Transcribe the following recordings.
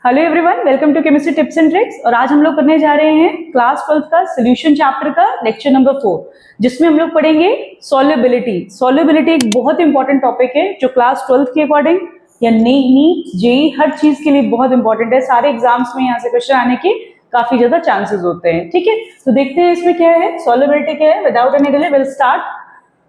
Hello everyone, welcome to chemistry tips and tricks. और आज हम लोग करने जा रहे हैं क्लास 12 का सोल्यूशन चैप्टर का लेक्चर नंबर 4, जिसमें हम लोग पढ़ेंगे सॉल्युबिलिटी। सॉल्युबिलिटी एक बहुत इंपॉर्टेंट टॉपिक है जो क्लास 12 के अकॉर्डिंग या नीट जेईई हर चीज के लिए बहुत इंपॉर्टेंट है। सारे एग्जाम्स में यहाँ से क्वेश्चन आने के काफी ज्यादा चांसेस होते हैं। ठीक है, तो देखते हैं इसमें क्या है, सॉल्युबिलिटी क्या है। Without any delay will start.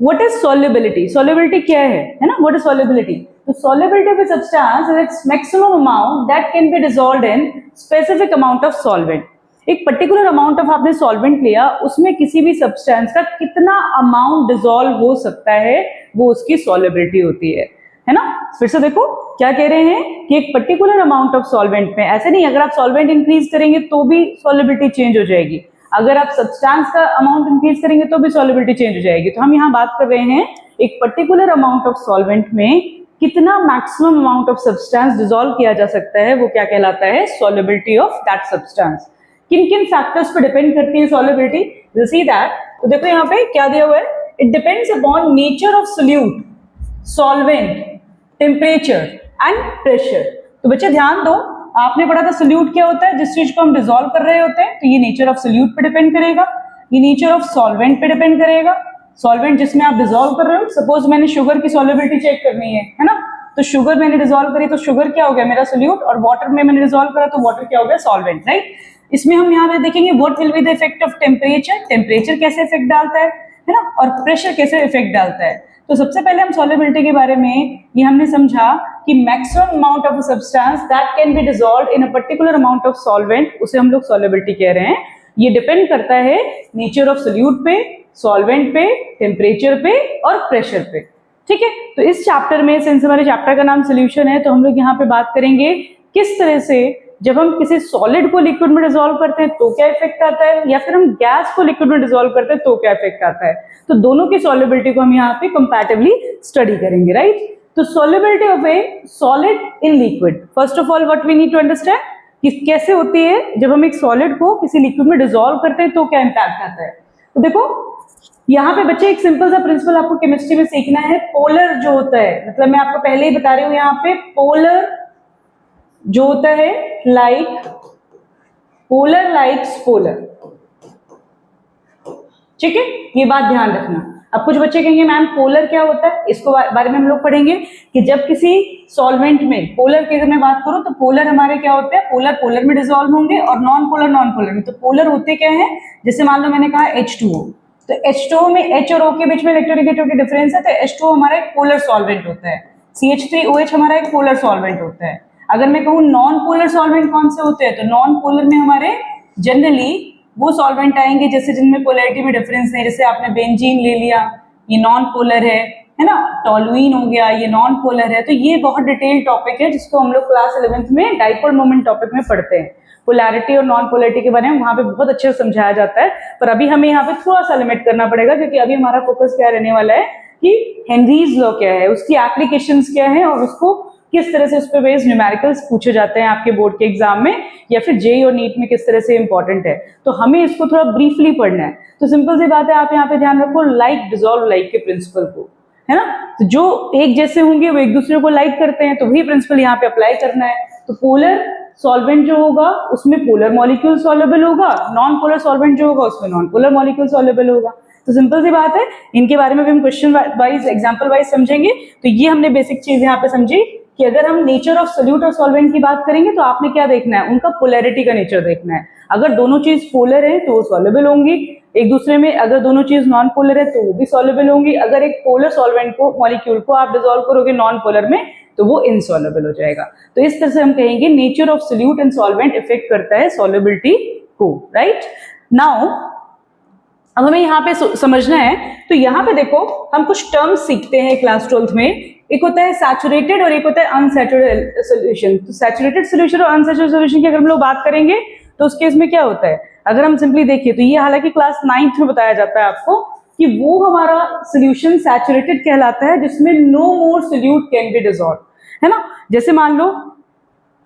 What is solubility? Solubility क्या है ना? What is solubility? So solubility of a substance is its maximum amount that can be dissolved in specific amount of solvent. एक particular amount of आपने solvent लिया, उसमें किसी भी substance का कितना अमाउंट डिसॉल्व हो सकता है वो उसकी सॉल्युबिलिटी होती है ना। फिर से देखो क्या कह रहे हैं कि एक पर्टिकुलर अमाउंट ऑफ सॉल्वेंट में, ऐसे नहीं अगर आप सॉल्वेंट इंक्रीज करेंगे तो भी सॉल्युबिलिटी चेंज हो जाएगी, अगर आप सब्सटेंस का अमाउंट इंक्रीज करेंगे तो भी सॉल्युबिलिटी चेंज हो जाएगी। तो हम यहाँ बात कर रहे हैं एक पर्टिकुलर अमाउंट ऑफ सॉल्वेंट में कितना maximum amount of substance dissolve किया जा सकता है, वो क्या कहलाता है, सॉल्युबिलिटी ऑफ दैट सब्सटेंस। किन किन फैक्टर्स पर डिपेंड करती है सॉल्युबिलिटी, विल सी दैट। तो देखो यहाँ पे क्या दिया हुआ है, it depends upon nature of solute, solvent, temperature and pressure. तो बच्चे ध्यान दो, आपने पढ़ा था सोल्यूट क्या होता है, जिस चीज को हम डिसॉल्व कर रहे होते हैं, तो ये नेचर ऑफ सोल्यूट पे डिपेंड करेगा, ये नेचर ऑफ सॉल्वेंट पे डिपेंड करेगा। सॉल्वेंट जिसमें आप डिसॉल्व कर रहे हो, सपोज मैंने शुगर की सॉल्युबिलिटी चेक करनी है ना, तो शुगर मैंने डिसॉल्व करी तो शुगर क्या हो गया मेरा सोल्यूट, और वाटर में मैंने डिसॉल्व करा तो वाटर क्या हो गया, सॉल्वेंट, राइट। इसमें हम यहाँ पे देखेंगे what will be the effect of temperature, temperature कैसे इफेक्ट डालता है ना, और प्रेशर कैसे इफेक्ट डालता है। तो सबसे पहले हम सॉल्युबिलिटी के बारे में ये हमने समझा कि maximum amount of a substance that can be dissolved in a particular amount of solvent, उसे हम लोग सॉल्युबिलिटी कह रहे हैं। ये डिपेंड करता है नेचर ऑफ सोल्यूट पे, सॉल्वेंट पे, टेम्परेचर पे और प्रेशर पे। ठीक है, तो इस चैप्टर में, सिंस हमारे चैप्टर का नाम सोल्यूशन है, तो हम लोग यहाँ पे बात करेंगे किस तरह से जब हम किसी सॉलिड को लिक्विड में डिसॉल्व करते हैं तो क्या इफेक्ट आता है, या फिर हम गैस को लिक्विड में डिसॉल्व करते हैं तो क्या इफेक्ट आता है। तो दोनों की सॉल्युबिलिटी को हम यहाँ पे कंपैरेटिवली स्टडी करेंगे, राइट। तो solubility of a solid in liquid, first of all what we need to understand कि कैसे होती है जब हम एक सॉलिड को किसी लिक्विड में डिसॉल्व करते हैं तो क्या इंपैक्ट आता है। तो देखो यहाँ पे बच्चे एक सिंपल सा प्रिंसिपल आपको केमिस्ट्री में सीखना है। पोलर जो होता है, मतलब मैं आपको पहले ही बता रही हूँ यहाँ पे, पोलर जो होता है लाइक पोलर लाइक्स पोलर, ठीक है, ये बात ध्यान रखना। अब कुछ बच्चे कहेंगे मैम पोलर क्या होता है, इसको बारे में हम लोग पढ़ेंगे कि जब किसी सॉल्वेंट में पोलर की अगर मैं बात करूं तो पोलर हमारे क्या होते हैं, पोलर पोलर में डिसॉल्व होंगे और नॉन पोलर में। तो पोलर होते क्या है, जैसे मान लो मैंने कहा H2O, तो H2O में H और O के बीच में इलेक्ट्रोनेगेटिविटी डिफरेंस है, तो H2O हमारा एक पोलर सॉल्वेंट होता है, CH3OH हमारा एक पोलर सॉल्वेंट होता है। अगर मैं कहूँ नॉन पोलर सॉल्वेंट कौन से होते हैं, तो नॉन पोलर में हमारे जनरली वो सॉल्वेंट आएंगे जैसे जिनमें पोलैरिटी में डिफरेंस नहीं, जैसे आपने बेंजीन ले लिया, ये नॉन पोलर है ना, टॉलुइन हो गया, ये नॉन पोलर है। तो ये बहुत डिटेल टॉपिक है जिसको हम लोग क्लास 11th में डाइपोल मोमेंट टॉपिक में पढ़ते हैं। पोलैरिटी और नॉन पोलैरिटी के बारे में वहां पे बहुत अच्छे से समझाया जाता है, पर अभी हमें यहाँ पे थोड़ा सा लिमिट करना पड़ेगा क्योंकि अभी हमारा फोकस क्या रहने वाला है कि हेनरीज लॉ क्या है, उसकी एप्लीकेशंस क्या है और उसको किस तरह से उस पर बेस्ड न्यूमेरिकल्स पूछे जाते हैं आपके बोर्ड के एग्जाम में या फिर जेईई और नीट में किस तरह से इंपॉर्टेंट है। तो हमें इसको थोड़ा ब्रीफली पढ़ना है। तो सिंपल सी बात है, आप यहाँ पे ध्यान रखो लाइक डिसॉल्व लाइक के प्रिंसिपल को, है ना। तो जो एक जैसे होंगे वो एक दूसरे को लाइक करते हैं, तो वही प्रिंसिपल यहाँ पे अप्लाई करना है। तो पोलर सॉल्वेंट जो होगा उसमें पोलर मॉलिक्यूल सॉल्युबल होगा, नॉन पोलर सॉल्वेंट जो होगा उसमें नॉन पोलर मॉलिक्यूल सॉल्युबल होगा। तो सिंपल सी बात है, इनके बारे में भी हम क्वेश्चन वाइज एग्जांपल वाइज समझेंगे। तो ये हमने बेसिक चीज यहाँ पे समझी कि अगर हम नेचर ऑफ सोल्यूट और सॉल्वेंट की बात करेंगे तो आपने क्या देखना है, उनका पोलैरिटी का नेचर देखना है। अगर दोनों चीज पोलर है तो वो सॉल्युबल होंगी एक दूसरे में, अगर दोनों चीज नॉन पोलर है तो वो भी सॉल्युबल होंगी। अगर एक पोलर सॉल्वेंट को, मॉलिक्यूल को आप डिसॉल्व करोगे नॉन पोलर में तो वो इनसॉल्युबल हो जाएगा। तो इस तरह से हम कहेंगे nature of solute and solvent effect करता है सॉल्युबिलिटी को, राइट। नाउ अब हमें यहाँ पे समझना है, तो यहाँ पे देखो हम कुछ टर्म्स सीखते हैं क्लास 12th में। एक होता है सैचुरेटेड और एक होता है अनसैचुरेटेड सोल्यूशन। तो सैचुरेटेड सोल्यूशन और अनसैचुरेटेड सोल्यूशन की अगर हम लोग बात करेंगे तो उस केस में क्या होता है, अगर हम सिंपली देखिए तो ये हालांकि क्लास 9th में बताया जाता है आपको कि वो हमारा सोल्यूशन सैचुरेटेड कहलाता है जिसमें no more solute can be dissolve, है ना। जैसे मान लो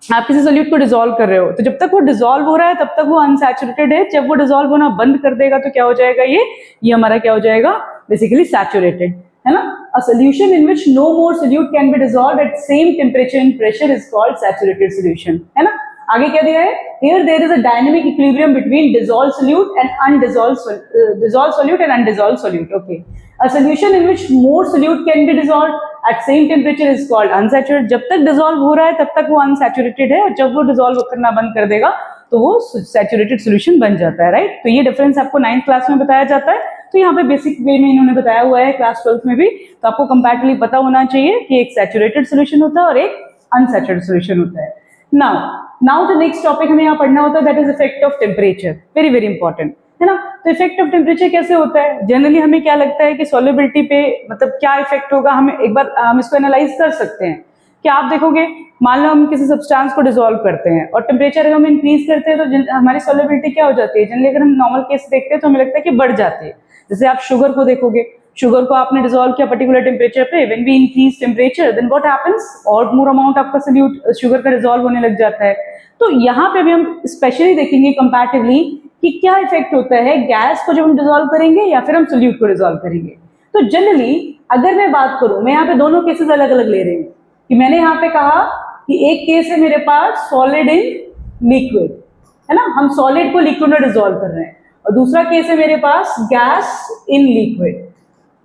आप किसी सोल्यूट को डिसॉल्व कर रहे हो, तो जब तक वो डिसॉल्व हो रहा है तब तक वो अनसैचुरेटेड है, जब वो डिसॉल्व होना बंद कर देगा तो क्या हो जाएगा, ये हमारा क्या हो जाएगा, बेसिकली सैचुरेटेड, है ना। A solution in which no more solute can be dissolved at same temperature and pressure is called saturated solution, है ना। आगे क्या दिया है, here there is a dynamic equilibrium between dissolved solute and dissolved solute and undissolved solute. Okay, a solution in which more solute can be dissolved at same temperature is called unsaturated. जब तक dissolve हो रहा है तब तक वो unsaturated है, और जब वो dissolve करना बंद कर देगा तो वो सैचुरेटेड सॉल्यूशन बन जाता है, राइट। तो ये डिफरेंस आपको 9th क्लास में बताया जाता है, तो यहाँ पे बेसिक वे में इन्होंने बताया हुआ है क्लास 12th में भी, तो आपको कंपैरेटिवली पता होना चाहिए कि एक सैचुरेटेड सॉल्यूशन होता है और एक अनसैचुरेटेड सॉल्यूशन होता है। नाउ द नेक्स्ट टॉपिक हमें यहाँ पढ़ना होता है, that is effect of temperature, very very important है ना। तो इफेक्ट ऑफ टेम्परेचर कैसे होता है, जनरली हमें क्या लगता है कि सॉल्युबिलिटी पे मतलब क्या इफेक्ट होगा, हमें एक बार हम इसको एनालाइज कर सकते हैं कि आप देखोगे, मान लो हम किसी सब्सटेंस को डिसॉल्व करते हैं और टेम्परेचर अगर हम इंक्रीज करते हैं तो हमारी सॉल्युबिलिटी क्या हो जाती है, जनरली अगर हम नॉर्मल केस देखते हैं तो हमें लगता है कि बढ़ जाती है। जैसे आप शुगर को देखोगे, शुगर को आपने डिसॉल्व किया पर्टिकुलर टेम्परेचर पे, when we increase temperature then what happens, और मोर अमाउंट आपका सॉल्यूट शुगर का डिसॉल्व होने लग जाता है। तो यहाँ पे भी हम स्पेशली देखेंगे कंपैरेटिवली कि क्या इफेक्ट होता है गैस को जब हम डिसॉल्व करेंगे या फिर हम सोल्यूट को डिसॉल्व करेंगे। तो जनरली अगर मैं बात करूं, मैं यहाँ पे दोनों केसेस अलग अलग ले रही हूँ कि मैंने यहाँ पे कहा कि एक केस है मेरे पास सॉलिड इन लिक्विड, है ना, हम सॉलिड को लिक्विड में डिसॉल्व कर रहे हैं, और दूसरा केस है मेरे पास गैस इन लिक्विड।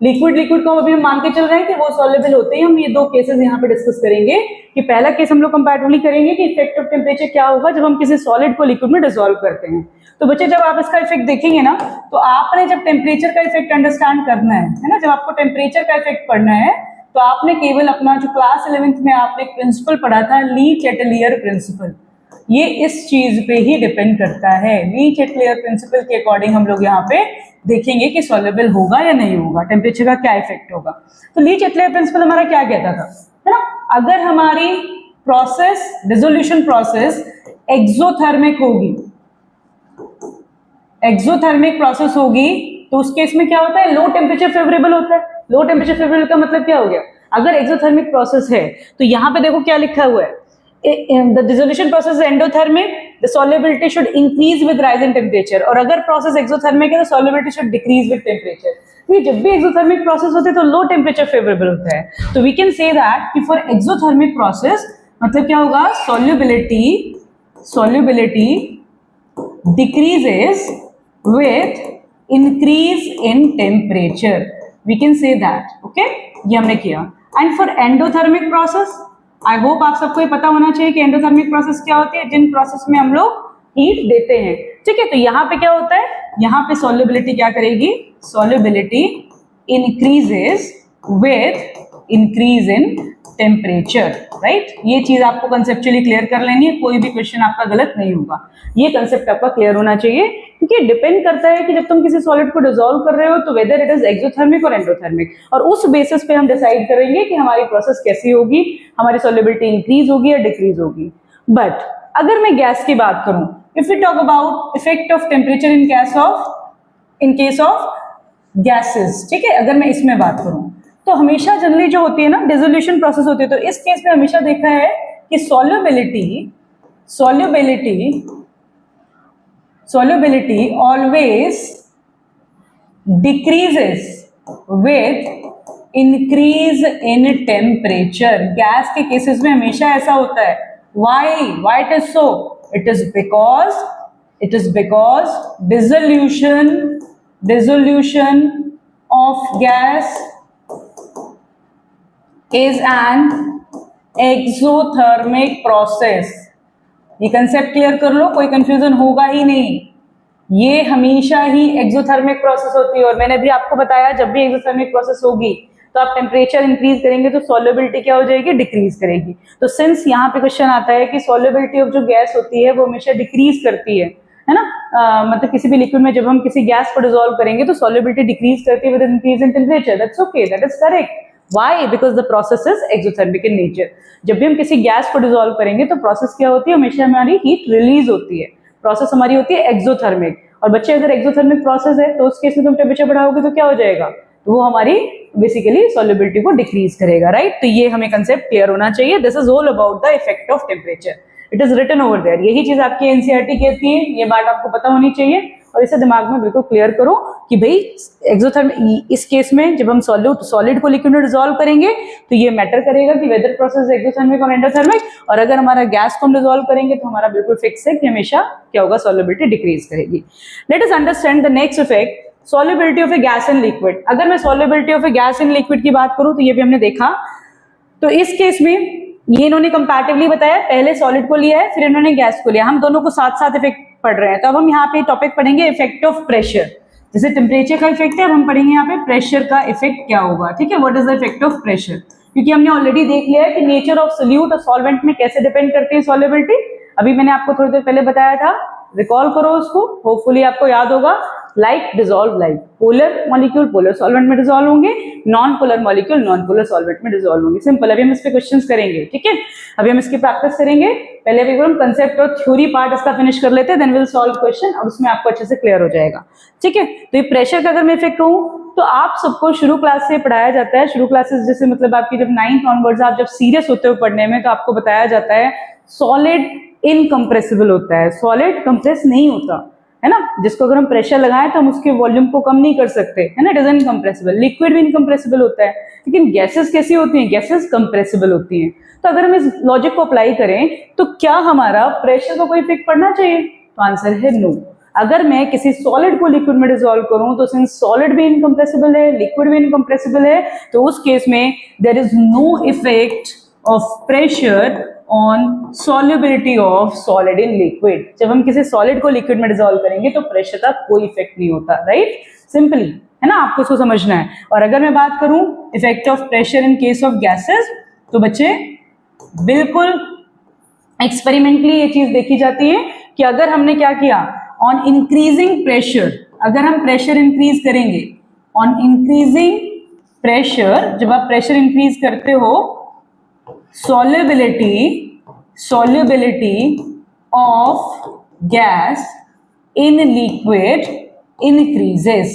लिक्विड को अभी हम मान के चल रहे हैं कि वो सॉल्युबल होते हैं। हम ये दो केसेस यहाँ पे डिस्कस करेंगे कि पहला केस हम लोग कंपैरेटिवली करेंगे कि इफेक्ट ऑफ टेम्परेचर क्या होगा जब हम किसी सॉलिड को लिक्विड में डिसॉल्व करते हैं। तो बच्चे जब आप इसका इफेक्ट देखेंगे ना, तो आपने जब टेम्परेचर का इफेक्ट अंडरस्टैंड करना है ना, जब आपको टेम्परेचर का इफेक्ट पढ़ना है तो आपने केवल अपना जो क्लास 11th में आपने एक प्रिंसिपल पढ़ा था, ली चैटलियर प्रिंसिपल, ये इस चीज पे ही डिपेंड करता है। ली चैटलियर प्रिंसिपल के अकॉर्डिंग हम लोग यहाँ पे देखेंगे कि सॉल्युबल होगा या नहीं होगा, टेम्परेचर का क्या इफेक्ट होगा। तो ली चैटलियर प्रिंसिपल हमारा क्या कहता था, है ना, अगर हमारी प्रोसेस डिसोल्यूशन प्रोसेस एक्सोथर्मिक होगी, एक्सोथर्मिक प्रोसेस होगी, तो उस केस में क्या होता है, लो टेम्परेचर फेवरेबल होता है। लो टेम्परेचर फेवरेबल का मतलब क्या हो गया, अगर एक्सोथर्मिक प्रोसेस है तो यहाँ पे देखो क्या लिखा हुआ है, the dissolution process is endothermic, the solubility should increase with rise in temperature, और अगर प्रोसेस एक्सोथर्मिक है तो solubility should decrease with temperature। तो जब भी एक्सोथर्मिक प्रोसेस होते हैं तो लो टेम्परेचर फेवरेबल होता है। तो वी कैन से दैट कि फॉर एक्सोथर्मिक प्रोसेस मतलब क्या होगा, solubility decreases with increase in temperature, we can say that, okay, ये हमने किया। And for endothermic process, I hope आप सबको ये पता होना चाहिए कि एंडोथर्मिक प्रोसेस क्या होती है, जिन प्रोसेस में हम लोग हीट देते हैं, ठीक है। तो यहाँ पे क्या होता है, यहाँ पे सॉल्युबिलिटी क्या करेगी, solubility increases with increase in temperature, right. ये चीज आपको कंसेप्चुअली क्लियर कर लेनी है, कोई भी क्वेश्चन आपका गलत नहीं होगा, ये कंसेप्ट आपका क्लियर होना चाहिए, क्योंकि डिपेंड करता है कि जब तुम किसी सॉलिड को डिसॉल्व कर रहे हो तो वेदर इट इज एक्सोथर्मिक और एंडोथर्मिक, और उस बेसिस पे हम डिसाइड करेंगे कि हमारी प्रोसेस कैसी होगी, हमारी सॉल्युबिलिटी इंक्रीज होगी या डिक्रीज होगी। बट अगर मैं गैस की बात करूं, if you talk about effect of temperature in case of gases, ठीक है, अगर मैं इसमें बात करूं तो हमेशा जनरली जो होती है ना, डिसोल्यूशन प्रोसेस होती है, तो इस केस में हमेशा देखा है कि solubility always decreases with increase in temperature। Gas के केसेस में हमेशा ऐसा होता है। Why it is so? It is because dissolution of gas is an exothermic process। ये कंसेप्ट क्लियर कर लो, कोई कंफ्यूजन होगा ही नहीं, ये हमेशा ही एक्सोथर्मिक प्रोसेस होती है। और मैंने भी आपको बताया जब भी एक्सोथर्मिक प्रोसेस होगी तो आप टेम्परेचर इंक्रीज करेंगे तो सॉल्युबिलिटी क्या हो जाएगी, डिक्रीज करेगी। तो सिंस यहाँ पे क्वेश्चन आता है कि सॉल्युबिलिटी ऑफ जो गैस होती है वो हमेशा डिक्रीज करती है ना, मतलब किसी भी लिक्विड में जब हम किसी गैस को डिसॉल्व करेंगे तो सॉल्युबिलिटी डिक्रीज करती है with increase in temperature, that's okay, that is correct. Why? Because the process is exothermic in nature। जब भी हम किसी गैस को डिसॉल्व करेंगे तो प्रोसेस क्या होती है, हमेशा हमारी हीट रिलीज होती है, प्रोसेस हमारी होती है एक्सोथर्मिक। और बच्चे अगर एक्सोथर्मिक प्रोसेस है तो उस केस में तुम टेम्परेचर बढ़ाओगे तो क्या हो जाएगा, तो वो हमारी बेसिकली सॉल्युबिलिटी को डिक्रीज करेगा, राइट। तो ये हमें कंसेप्ट क्लियर होना चाहिए। This is all about the effect of temperature, it is written over there. यही चीज आपकी एनसीईआरटी कहती है, ये बात आपको पता होनी चाहिए और इसे दिमाग में बिल्कुल क्लियर करो कि भाई एक्सोथर्मिक, इस केस में जब हम सॉलिड को लिक्विड में डिसॉल्व करेंगे तो ये मैटर करेगा कि वेदर प्रोसेस एक्सोथर्मिक और एंडोथर्मिक, और अगर हमारा गैस को हम डिसॉल्व करेंगे तो हमारा बिल्कुल फिक्स है कि हमेशा क्या होगा, सॉल्युबिलिटी डिक्रीज करेगी। Let us understand the next effect, solubility of a gas in liquid. अगर मैं solubility of a gas in liquid की बात करूं तो ये भी हमने देखा, तो इस केस में ये इन्होंने कंपैरेटिवली बताया, पहले सॉलिड को लिया है फिर इन्होंने गैस को लिया, हम दोनों को साथ साथ इफेक्ट पढ़ रहे हैं। तो अब हम यहाँ पे टॉपिक पढ़ेंगे इफेक्ट ऑफ प्रेशर, जैसे टेम्परेचर का इफेक्ट है, अब हम पढ़ेंगे यहाँ पे प्रेशर का इफेक्ट क्या होगा, ठीक है, what is the effect of pressure, क्योंकि हमने ऑलरेडी देख लिया है कि नेचर ऑफ सोल्यूट और सॉल्वेंट में कैसे डिपेंड करती है सॉल्युबिलिटी। अभी मैंने आपको थोड़ी देर पहले बताया था, रिकॉल करो उसको, होपफुली आपको याद होगा। Like dissolve like, polar molecule polar solvent में डिसॉल्व होंगे, non polar molecule non polar solvent में डिसॉल्व होंगे। सिंपल। अभी हम इस पे क्वेश्चंस करेंगे, ठीक है, अभी हम इसकी प्रैक्टिस करेंगे। पहले अभी हम कंसेप्ट और थ्योरी पार्ट इसका फिनिश कर लेते हैं, देन विल सॉल्व क्वेश्चन और उसमें आपको अच्छे से क्लियर हो जाएगा, ठीक है। तो ये प्रेशर का अगर मैं इफेक्ट कहूँ तो आप सबको शुरू क्लास से पढ़ाया जाता है, शुरू क्लासेस जैसे मतलब आपकी जब 9th ऑनवर्ड्स आप जब सीरियस होते हो पढ़ने में तो आपको बताया जाता है सॉलिड इनकम्प्रेसिबल होता है, सॉलिड कंप्रेस नहीं होता है ना, जिसको अगर हम प्रेशर लगाएं तो हम उसके वॉल्यूम को कम नहीं कर सकते, है ना, इट इज इनकम्प्रेसिबल। लिक्विड भी इनकम्प्रेसिबल होता है, लेकिन गैसेस कैसी होती हैं, गैसेस कंप्रेसिबल होती हैं। तो अगर हम इस लॉजिक को अप्लाई करें तो क्या हमारा प्रेशर को कोई इफेक्ट पड़ना चाहिए, तो आंसर है नो। अगर मैं किसी सॉलिड को लिक्विड में डिसॉल्व करूं तो सिंस सॉलिड भी इनकम्प्रेसिबल है, लिक्विड भी इनकम्प्रेसिबल है, तो उस केस में there is no effect of pressure on solubility of solid in liquid. जब हम किसी सॉलिड को लिक्विड में डिसॉल्व करेंगे तो प्रेशर का कोई इफेक्ट नहीं होता, राइट, सिंपली, है ना, आपको इसको समझना है। और अगर मैं बात करूं effect of pressure in case of gases, तो बच्चे बिल्कुल एक्सपेरिमेंटली ये चीज देखी जाती है कि अगर हमने क्या किया, ऑन इंक्रीजिंग प्रेशर, अगर हम प्रेशर इंक्रीज करेंगे, ऑन इंक्रीजिंग प्रेशर, जब आप प्रेशर इंक्रीज करते हो, solubility of gas in liquid increases,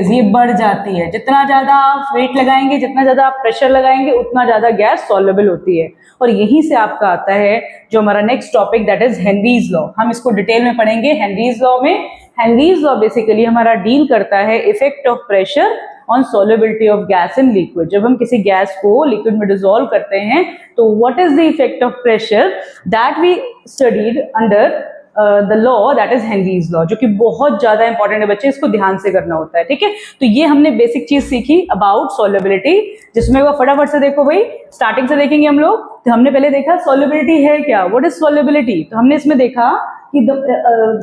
ये बढ़ जाती है। जितना ज्यादा आप वेट लगाएंगे, जितना ज्यादा आप प्रेशर लगाएंगे, उतना ज्यादा गैस सॉल्युबल होती है। और यहीं से आपका आता है जो हमारा next topic, that is Henry's law. हम इसको डिटेल में पढ़ेंगे हेनरीज लॉ में। हेनरीज लॉ बेसिकली हमारा डील करता है effect of pressure on solubility of gas in liquid. जब हम किसी गैस को लिक्विड में डिसॉल्व करते हैं तो what is the effect of pressure, that we studied under the law, that is Henry's law, जो कि बहुत ज्यादा इंपॉर्टेंट है बच्चे, इसको ध्यान से करना होता है, ठीक है। तो ये हमने बेसिक चीज सीखी अबाउट सॉल्युबिलिटी, जिसमें वो फटाफट से देखो भाई, स्टार्टिंग से देखेंगे हम लोग। तो हमने पहले देखा सॉल्युबिलिटी है क्या, व्हाट इज सॉल्युबिलिटी। तो हमने इसमें देखा कि the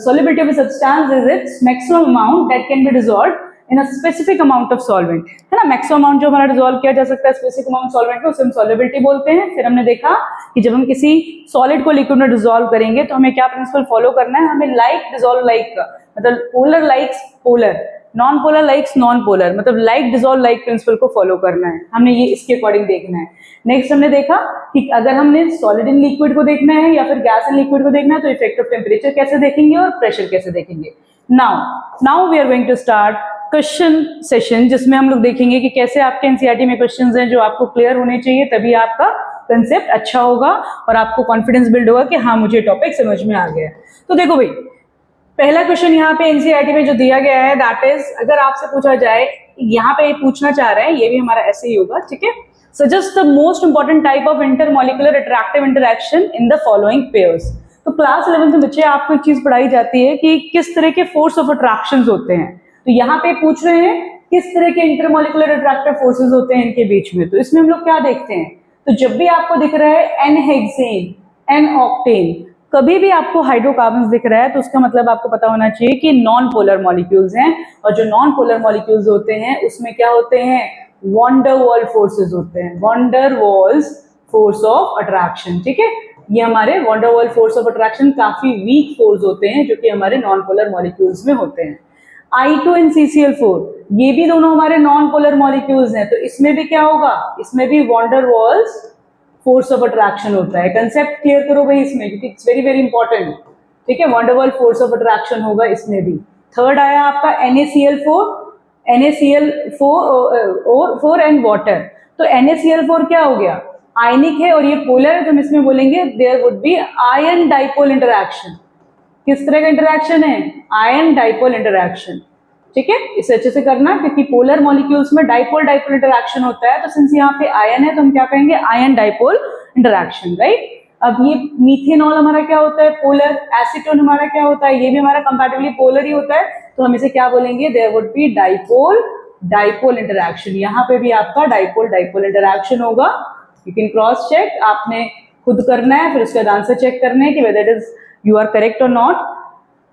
solubility of a substance is its maximum amount that can be dissolved in a specific amount of solvent, है ना, मैक्सिमम अमाउंट जो हमारा डिसॉल्व किया जा सकता है स्पेसिफिक अमाउंट सॉल्वेंट में, उसे हम सॉल्युबिलिटी बोलते हैं। फिर हमने देखा कि जब हम किसी सॉलिड को लिक्विड में डिसॉल्व करेंगे तो हमें क्या प्रिंसिपल फॉलो करना है, हमें लाइक डिसॉल्व लाइक का, मतलब polar likes polar, non polar likes non polar, मतलब लाइक डिसॉल्व लाइक प्रिंसिपल को फॉलो करना है, हमने ये इसके अकॉर्डिंग देखना है। नेक्स्ट हमने देखा कि अगर हमने सॉलिड इन लिक्विड को देखना है या फिर गैस इन लिक्विड को देखना है तो इफेक्ट ऑफ टेम्परेचर कैसे देखेंगे और प्रेशर कैसे देखेंगे। Now we are going to start question session, जिसमें हम लोग देखेंगे कि कैसे आपके एनसीईआरटी में क्वेश्चंस हैं जो आपको क्लियर होने चाहिए, तभी आपका कंसेप्ट अच्छा होगा और आपको कॉन्फिडेंस बिल्ड होगा कि हाँ मुझे टॉपिक समझ में आ गया। तो देखो भाई, पहला क्वेश्चन यहाँ पे एनसीईआरटी में जो दिया गया है, दैट इज, अगर आपसे पूछा जाए, यहाँ पे पूछना चाह रहे हैं, ये भी हमारा ऐसे ही होगा, ठीक है, suggest the most important type of intermolecular attractive interaction in the following pairs. तो क्लास 11 में बच्चे आपको एक चीज पढ़ाई जाती है कि किस तरह के फोर्स ऑफ अट्रैक्शन होते हैं। तो यहाँ पे पूछ रहे हैं किस तरह के इंटरमॉलिक्यूलर अट्रैक्टिव फोर्सेस होते हैं इनके बीच में। तो इसमें हम लोग क्या देखते हैं, तो जब भी आपको दिख रहा है एन हेक्सेन, एन ऑक्टेन, कभी भी आपको हाइड्रोकार्बन्स दिख रहा है तो उसका मतलब आपको पता होना चाहिए कि नॉन पोलर मॉलिक्यूल्स हैं। और जो नॉन पोलर मॉलिक्यूल्स होते हैं उसमें क्या होते हैं, वॉन डर वॉल फोर्सेस होते हैं, वॉन डर वॉल्स फोर्स ऑफ अट्रैक्शन, ठीक है। ये हमारे van der Waals force of attraction काफी वीक फोर्स होते हैं जो कि हमारे नॉन पोलर मॉलिक्यूल्स में होते हैं। I2 and CCl4, ये भी दोनों हमारे नॉन पोलर मॉलिक्यूल्स हैं, तो इसमें भी क्या होगा, इसमें भी वॉन डर वॉल्स फोर्स ऑफ अट्रैक्शन होता है। कंसेप्ट क्लियर करो भाई इसमें, क्योंकि इट्स वेरी वेरी इंपॉर्टेंट, ठीक है। Von der Waals force of attraction होगा इसमें भी। थर्ड आया आपका NaCl4 एंड वाटर। तो NaCl4 क्या हो गया, आयनिक है और ये पोलर है, तो हम इसमें बोलेंगे there would be ion dipole interaction, किस तरह का इंटरेक्शन है? Ion dipole interaction. ठीक है, इसे अच्छे से करना, क्योंकि पोलर मॉलिक्यूल्स में डाइपोल डाइपोल इंटरेक्शन होता है, तो सिंस यहाँ पे आयन है तो हम क्या कहेंगे? Ion dipole interaction, right. अब ये मीथेनॉल हमारा क्या होता है? पोलर। एसीटोन हमारा क्या होता है? ये भी हमारा कंपैरेटिवली पोलर ही होता है, तो हम इसे क्या बोलेंगे? There would be dipole dipole interaction. यहाँ पे भी आपका डाइपोल डाइपोल इंटरेक्शन होगा। यू कैन क्रॉस चेक, आपने खुद करना है, फिर उसके बाद आंसर चेक करना है कि whether it is you are correct और नॉट।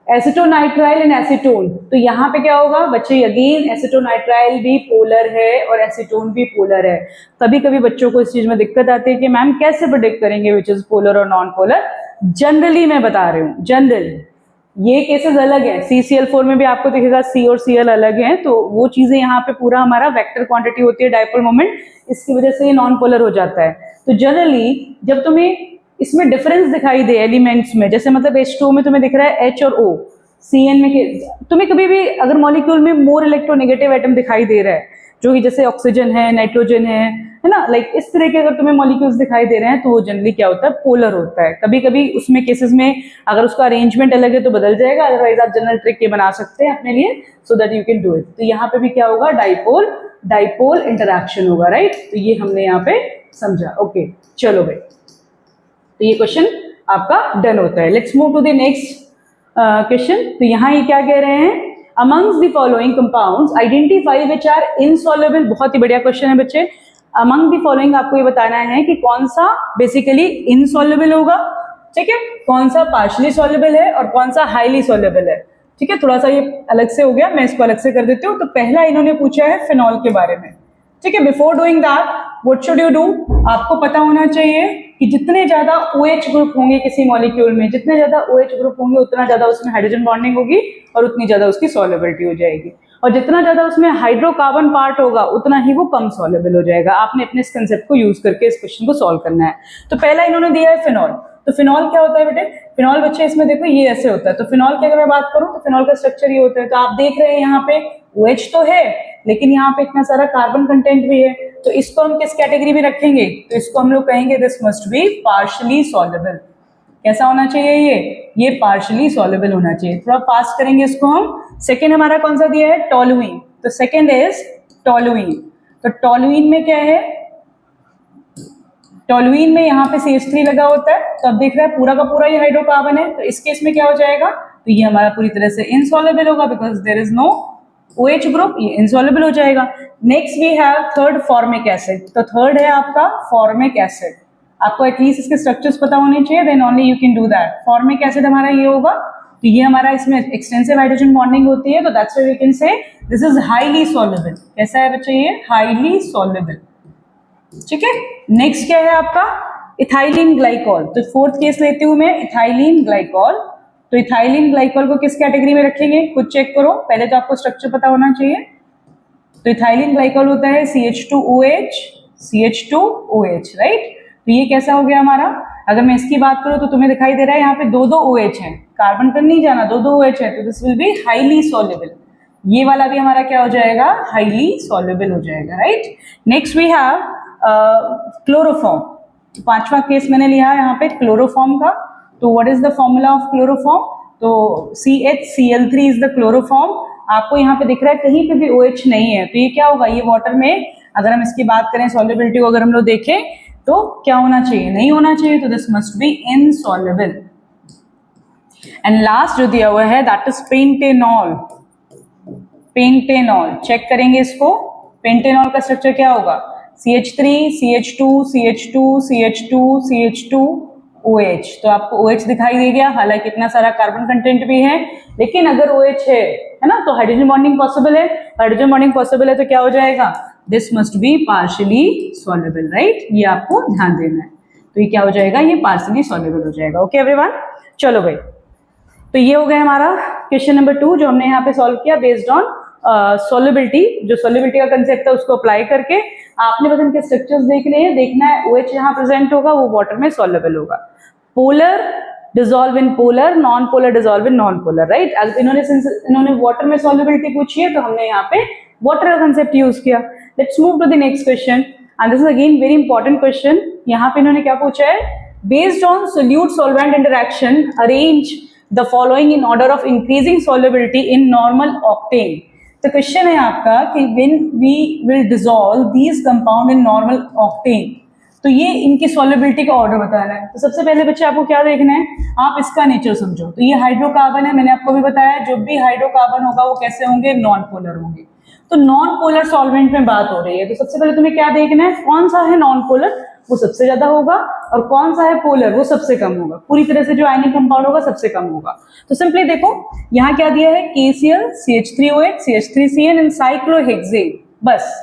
एसिटोनाइट्राइल एंड एसीटोन, तो यहाँ पे क्या होगा बच्चे? अगेन एसिटोनाइट्राइल भी पोलर है और एसीटोन भी पोलर है। कभी कभी बच्चों को इस चीज में दिक्कत आती है कि मैम कैसे प्रेडिक्ट करेंगे विच इज पोलर और नॉन पोलर। जनरली मैं बता रही हूँ, जनरली ये केसेस अलग है। CCl4 में भी आपको दिखेगा C और Cl अलग हैं, तो वो चीजें यहाँ पे पूरा हमारा वेक्टर क्वांटिटी होती है डाइपोल मोमेंट, इसकी वजह से ये नॉन पोलर हो जाता है। तो जनरली जब तुम्हें इसमें डिफरेंस दिखाई दे एलिमेंट्स में, जैसे मतलब H2O में तुम्हें दिख रहा है H और O, CN में तुम्हें कभी भी अगर मॉलिक्यूल में मोर इलेक्ट्रोनेगेटिव एटम दिखाई दे रहा है, जो कि जैसे ऑक्सीजन है, नाइट्रोजन है ना, लाइक इस तरह के अगर तुम्हें मॉलिक्यूल्स दिखाई दे रहे हैं, तो वो जनरली क्या होता है? पोलर होता है। कभी कभी उसमें केसेस में अगर उसका अरेंजमेंट अलग है तो बदल जाएगा, अदरवाइज आप जनरल ट्रिक ये बना सकते हैं अपने लिए, so that you can do it. तो यहाँ पे भी क्या होगा? डाइपोल डाइपोल इंटरैक्शन होगा, राइट। तो ये हमने यहाँ पे समझा। ओके, चलो भाई, तो ये क्वेश्चन आपका डन होता है। Let's move to the next question. तो यहाँ ये क्या कह रहे हैं? amongst the following compounds identify which are insoluble। बहुत ही बढ़िया क्वेश्चन है बच्चे। among the following आपको ये बताना है कि कौन सा बेसिकली insoluble होगा, ठीक है, कौन सा partially soluble है और कौन सा highly soluble है। ठीक है, थोड़ा सा ये अलग से हो गया, मैं इसको अलग से कर देती हूँ। तो पहला इन्होंने पूछा है फिनॉल के बारे में, ठीक है। Before doing that what should you do? आपको पता होना चाहिए कि जितने ज्यादा OH ग्रुप होंगे किसी मॉलिक्यूल में, जितने ज्यादा OH ग्रुप होंगे उतना ज्यादा उसमें हाइड्रोजन बॉन्डिंग होगी और उतनी ज्यादा उसकी सॉल्युबिलिटी हो जाएगी, और जितना ज्यादा उसमें हाइड्रोकार्बन पार्ट होगा उतना ही वो कम सॉल्युबल हो जाएगा। आपने अपने इस कंसेप्ट को यूज करके इस क्वेश्चन को सॉल्व करना है। तो पहला इन्होंने दिया है फिनॉल। तो फिनॉल क्या होता है बेटे? फिनॉल बच्चे इसमें देखो ये ऐसे होता है। तो फिनॉल की अगर मैं बात करूं तो फिनॉल का स्ट्रक्चर ये होता है। तो आप देख रहे हैं यहाँ पे OH तो है, लेकिन यहाँ पे इतना सारा कार्बन कंटेंट भी है, तो इसको हम किस कैटेगरी में रखेंगे? तो इसको हम लोग कहेंगे this must B partially soluble. कैसा होना चाहिए? ये पार्शियली सॉल्युबल होना चाहिए। थोड़ा फास्ट करेंगे इसको हम। सेकेंड हमारा कौन सा दिया है? टोलुइन। तो सेकेंड इज टोलुइन। तो टोलुइन में क्या है? टोलुइन में यहाँ पे CH3 लगा होता है, तो अब देख रहे हैं पूरा का पूरा ये हाइड्रोकार्बन है, तो इस केस में क्या हो जाएगा? तो ये हमारा पूरी तरह से इनसॉल्युबल होगा, because there is no OH group, ये इनसॉल्युबल हो जाएगा। Next we have third formic acid. तो थर्ड है आपका फॉर्मिक एसिड। आपको एटलीस्ट इसके स्ट्रक्चर्स पता होने चाहिए, then only you can do that. Formic acid हमारा ये होगा, तो ये हमारा इसमें एक्सटेंसिव हाइड्रोजन बॉन्डिंग होती है, तो that's why we can say this is highly soluble. कैसा है बच्चे? ये हाईली सॉल्युबल, ठीक है। नेक्स्ट क्या है आपका? Ethylene glycol. तो फोर्थ केस लेती हूं मैं, इथाइलिन ग्लाइकॉल। तो इथाइलिन ग्लाइकॉल को किस कैटेगरी में रखेंगे? खुद चेक करो, पहले तो आपको स्ट्रक्चर पता होना चाहिए। तो इथाइलिन ग्लाइकॉल होता है CH2OH CH2OH, राइट। तो ये कैसा हो गया हमारा? अगर मैं इसकी बात करूं तो तुम्हें दिखाई दे रहा है यहाँ पे दो OH है, कार्बन पर नहीं जाना, दो OH है, तो this will be highly soluble. ये वाला भी हमारा क्या हो जाएगा? हाईली सॉल्युबल हो जाएगा, right. Next we have chloroform. तो पांचवा केस मैंने लिया है यहाँ पे क्लोरोफॉर्म का। तो what is the formula of chloroform? तो CHCl3 इज द क्लोरोफॉर्म। आपको यहाँ पे दिख रहा है कहीं पे भी OH नहीं है, तो ये क्या होगा? ये वाटर में अगर हम इसकी बात करें सॉल्युबिलिटी को अगर हम लोग देखें तो क्या होना चाहिए? नहीं होना चाहिए, तो this must be insoluble. And last जो दिया हुआ है that is pentanol. Pentanol check करेंगे इसको। पेंटेनॉल का स्ट्रक्चर क्या होगा? CH3 CH2 CH2 CH2 CH2OH। तो आपको OH दिखाई दे गया, हालांकि इतना सारा कार्बन कंटेंट भी है, लेकिन अगर OH है ना, तो हाइड्रोजन बॉन्डिंग पॉसिबल है। हाइड्रोजन बॉन्डिंग पॉसिबल है तो क्या हो जाएगा? This must B partially soluble, right. ये आपको ध्यान देना है। तो ये क्या हो जाएगा? ये पार्शियली सॉल्युबल हो जाएगा। ओके एवरीवन, चलो भाई, तो ये हो गया हमारा क्वेश्चन नंबर 2 जो हमने यहाँ पे सॉल्व किया बेस्ड ऑन सॉल्युबिलिटी। जो सॉल्युबिलिटी का कंसेप्ट था उसको अप्लाई करके आपने बस इनके स्ट्रक्चर्स देखने हैं, देखना है OH यहाँ प्रेजेंट होगा वो वाटर में सॉल्युबल होगा। Polar dissolve in polar, non polar dissolve in non polar, right. अगर इन्होंने वाटर में सॉल्युबिलिटी पूछी है तो हमने यहाँ पे वाटर का कंसेप्ट यूज किया। Let's move to the next question and this is again very important question. यहाँ पे इन्होंने क्या पूछा है? Based on solute solvent interaction arrange the following in order of increasing solubility in normal octane. तो question है आपका कि when we will dissolve these compound in normal octane, तो ये इनकी सॉल्युबिलिटी का ऑर्डर बताना है। तो सबसे पहले बच्चे आपको क्या देखना है, आप इसका नेचर समझो। तो ये हाइड्रोकार्बन है, मैंने आपको भी बताया जो भी हाइड्रोकार्बन होगा वो कैसे होंगे, नॉन पोलर होंगे। तो नॉन पोलर सॉल्वेंट में बात हो रही है, तो सबसे पहले तुम्हें क्या देखना है, कौन सा है नॉन पोलर, वो सबसे ज्यादा होगा, और कौन सा है पोलर, वो सबसे कम होगा। पूरी तरह से जो आयनिक कंपाउंड होगा सबसे कम होगा। तो सिंपली देखो यहाँ क्या दिया है, KCl, CH3OH, CH3Cn and cyclohexane. बस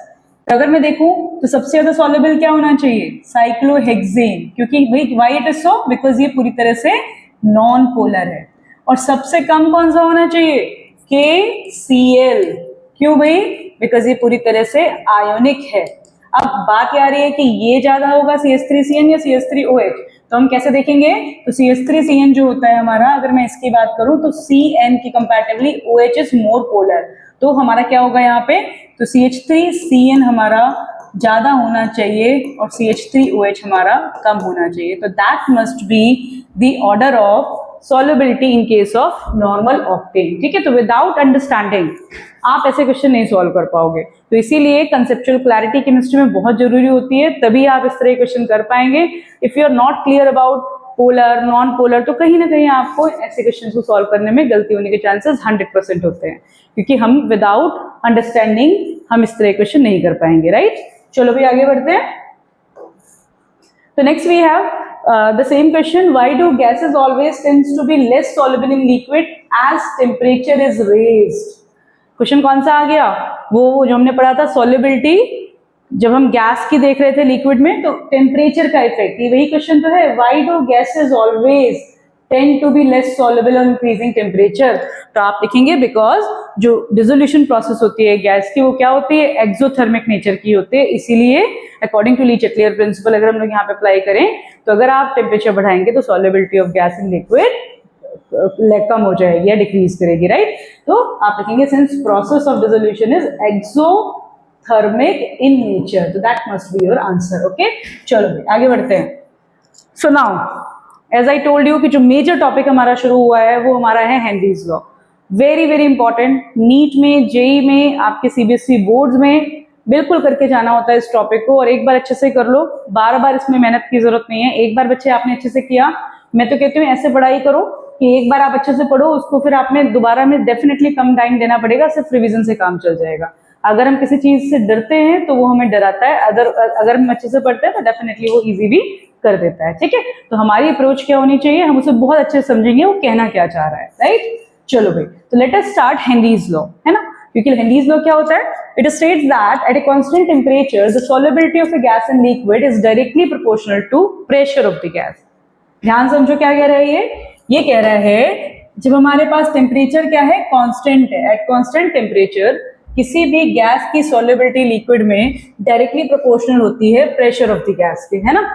अगर मैं देखूं तो सबसे ज्यादा सॉल्युबल क्या होना चाहिए, साइक्लोहेक्सेन, क्योंकि भाई why it is so, because ये पूरी तरह से नॉन पोलर है। और सबसे कम कौन सा होना चाहिए, KCl। क्यों भाई, बिकॉज ये पूरी तरह से आयोनिक है। अब बात ये आ रही है कि ये ज्यादा होगा CH3Cn या CH3OH, तो हम कैसे देखेंगे, तो CH3Cn जो होता है हमारा, अगर मैं इसकी बात करूं तो Cn की comparatively OH is more polar, तो हमारा क्या होगा यहाँ पे, तो CH3Cn हमारा ज्यादा होना चाहिए और CH3OH हमारा कम होना चाहिए। तो that must be the order of solubility in case of normal octane. ठीक है, तो विदाउट अंडरस्टैंडिंग आप ऐसे क्वेश्चन नहीं सॉल्व कर पाओगे। तो इसीलिए कंसेप्चुअल क्लैरिटी केमिस्ट्री में बहुत जरूरी होती है, तभी आप इस तरह के क्वेश्चन कर पाएंगे। If you are not clear about polar non polar, तो कहीं ना कहीं आपको ऐसे क्वेश्चन को सॉल्व करने में गलती होने के चांसेस 100% होते हैं, क्योंकि हम विदाउट अंडरस्टैंडिंग हम इस तरह क्वेश्चन नहीं कर पाएंगे। राइट, चलो भी आगे बढ़ते हैं। तो next we have the same question, why do gases always tends to be less soluble in liquid as temperature is raised? Question कौन सा आ गया, वो जो हमने पढ़ा था सॉल्युबिलिटी, जब हम गैस की देख रहे थे लिक्विड में, तो टेम्परेचर का इफेक्ट, ये वही क्वेश्चन तो है, why do gases always tend to be less soluble on increasing temperature. तो आप लिखेंगे बिकॉज जो डिसोल्यूशन प्रोसेस होती है गैस की, वो क्या होती है, एक्सोथर्मिक नेचर की होती है। इसीलिए अकॉर्डिंग टू ली चेटलियर प्रिंसिपल अगर हम लोग यहाँ पे अप्लाई करें, तो अगर आप टेम्परेचर बढ़ाएंगे तो solubility of gas in liquid कम हो जाएगी या डिक्रीज करेगी। राइट, तो आप लिखेंगे since process of dissolution is exothermic in nature, तो that must be your answer. Okay, चलो भाई आगे बढ़ते हैं। So now as I told you कि जो मेजर टॉपिक हमारा शुरू हुआ है वो हमारा है Henry's law. Very very important, NEET में, जेई में, आपके CBSE बोर्ड्स में बिल्कुल करके जाना होता है इस टॉपिक को, और एक बार अच्छे से कर लो, बार बार इसमें मेहनत की जरूरत नहीं है। एक बार बच्चे आपने अच्छे से किया, मैं तो कहती हूँ ऐसे पढ़ाई करो कि एक बार आप अच्छे से पढ़ो, उसको फिर आपने दोबारा में डेफिनेटली कम टाइम देना पड़ेगा, सिर्फ रिवीजन से काम चल जाएगा। अगर हम किसी चीज से डरते हैं तो वो हमें डराता है, अगर हम अच्छे से पढ़ते हैं तो डेफिनेटली वो इजी भी कर देता है। ठीक है, तो हमारी अप्रोच क्या होनी चाहिए, हम उसे बहुत अच्छे से समझेंगे वो कहना क्या चाह रहा है। राइट, चलो भाई, तो let us start Henry's law, है ना, क्योंकि हेनरीज लॉ क्या होता है, it states that at a constant temperature the solubility of a gas in liquid is directly proportional to pressure of the gas. ध्यान समझो क्या कह रहा है ये कह रहा है जब हमारे पास टेम्परेचर क्या है, कांस्टेंट है, एट कांस्टेंट टेम्परेचर किसी भी गैस की सॉल्युबिलिटी लिक्विड में डायरेक्टली प्रोपोर्शनल होती है प्रेशर ऑफ द गैस के, है ना।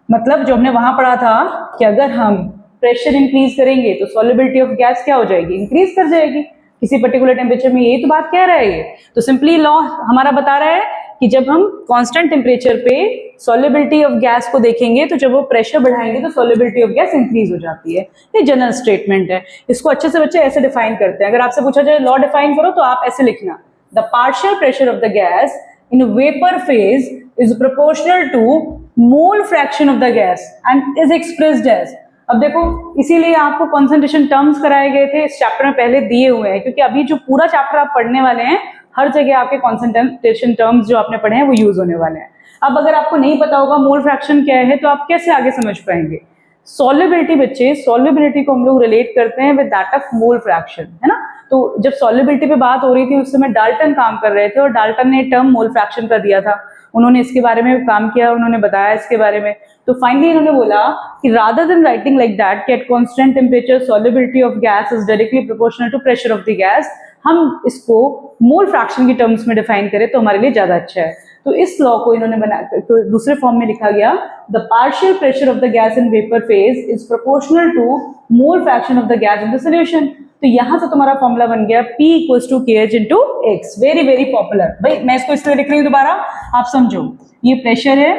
मतलब जो हमने वहां पढ़ा था कि अगर हम प्रेशर इंक्रीज करेंगे तो सॉल्युबिलिटी ऑफ गैस क्या हो जाएगी, इंक्रीज कर जाएगी किसी पर्टिकुलर टेम्परेचर में। यही तो बात कह रहा है ये। तो सिंपली लॉ हमारा बता रहा है कि जब हम कांस्टेंट टेम्परेचर पे सॉल्युबिलिटी ऑफ गैस को देखेंगे तो जब वो प्रेशर बढ़ाएंगे तो सॉल्युबिलिटी ऑफ गैस इंक्रीज हो जाती है। ये जनरल स्टेटमेंट है, इसको अच्छे से बच्चे ऐसे डिफाइन करते हैं। अगर आपसे पूछा जाए लॉ डिफाइन करो तो आप ऐसे लिखना, the partial pressure of the gas in vapour phase is proportional to mole fraction of the gas and is expressed as. अब देखो इसीलिए आपको कंसंट्रेशन टर्म्स कराए गए थे, इस चैप्टर में पहले दिए हुए हैं, क्योंकि अभी जो पूरा चैप्टर आप पढ़ने वाले हैं हर जगह आपके कंसंट्रेशन टर्म्स जो आपने पढ़े हैं वो यूज होने वाले हैं। अब अगर आपको नहीं पता होगा मोल फ्रैक्शन क्या है तो आप कैसे आगे समझ पाएंगे। सॉल्युबिलिटी बच्चे, सॉल्युबिलिटी को हम लोग रिलेट करते हैं with that of mole fraction, है ना। तो जब सॉल्युबिलिटी पे बात हो रही थी उस समय डाल्टन काम कर रहे थे और डाल्टन ने टर्म मोल फ्रैक्शन का दिया था, उन्होंने इसके बारे में काम किया, उन्होंने बताया इसके बारे में। तो फाइनली इन्होंने बोला कि rather than writing like that कि at constant temperature solubility of gas is directly proportional to pressure of the gas, हम इसको मोल फ्रैक्शन की टर्म्स में डिफाइन करें तो हमारे लिए ज्यादा अच्छा है। तो इस लॉ को इन्होंने बना तो दूसरे फॉर्म में लिखा गया, the partial pressure of the gas in vapour phase is proportional to mole fraction of the gas in the solution. तो यहां से तुम्हारा फॉर्मूला बन गया P = KH × X। Very very popular. भाई मैं इसको इसलिए लिख रही हूं दोबारा, आप समझो। ये प्रेशर है,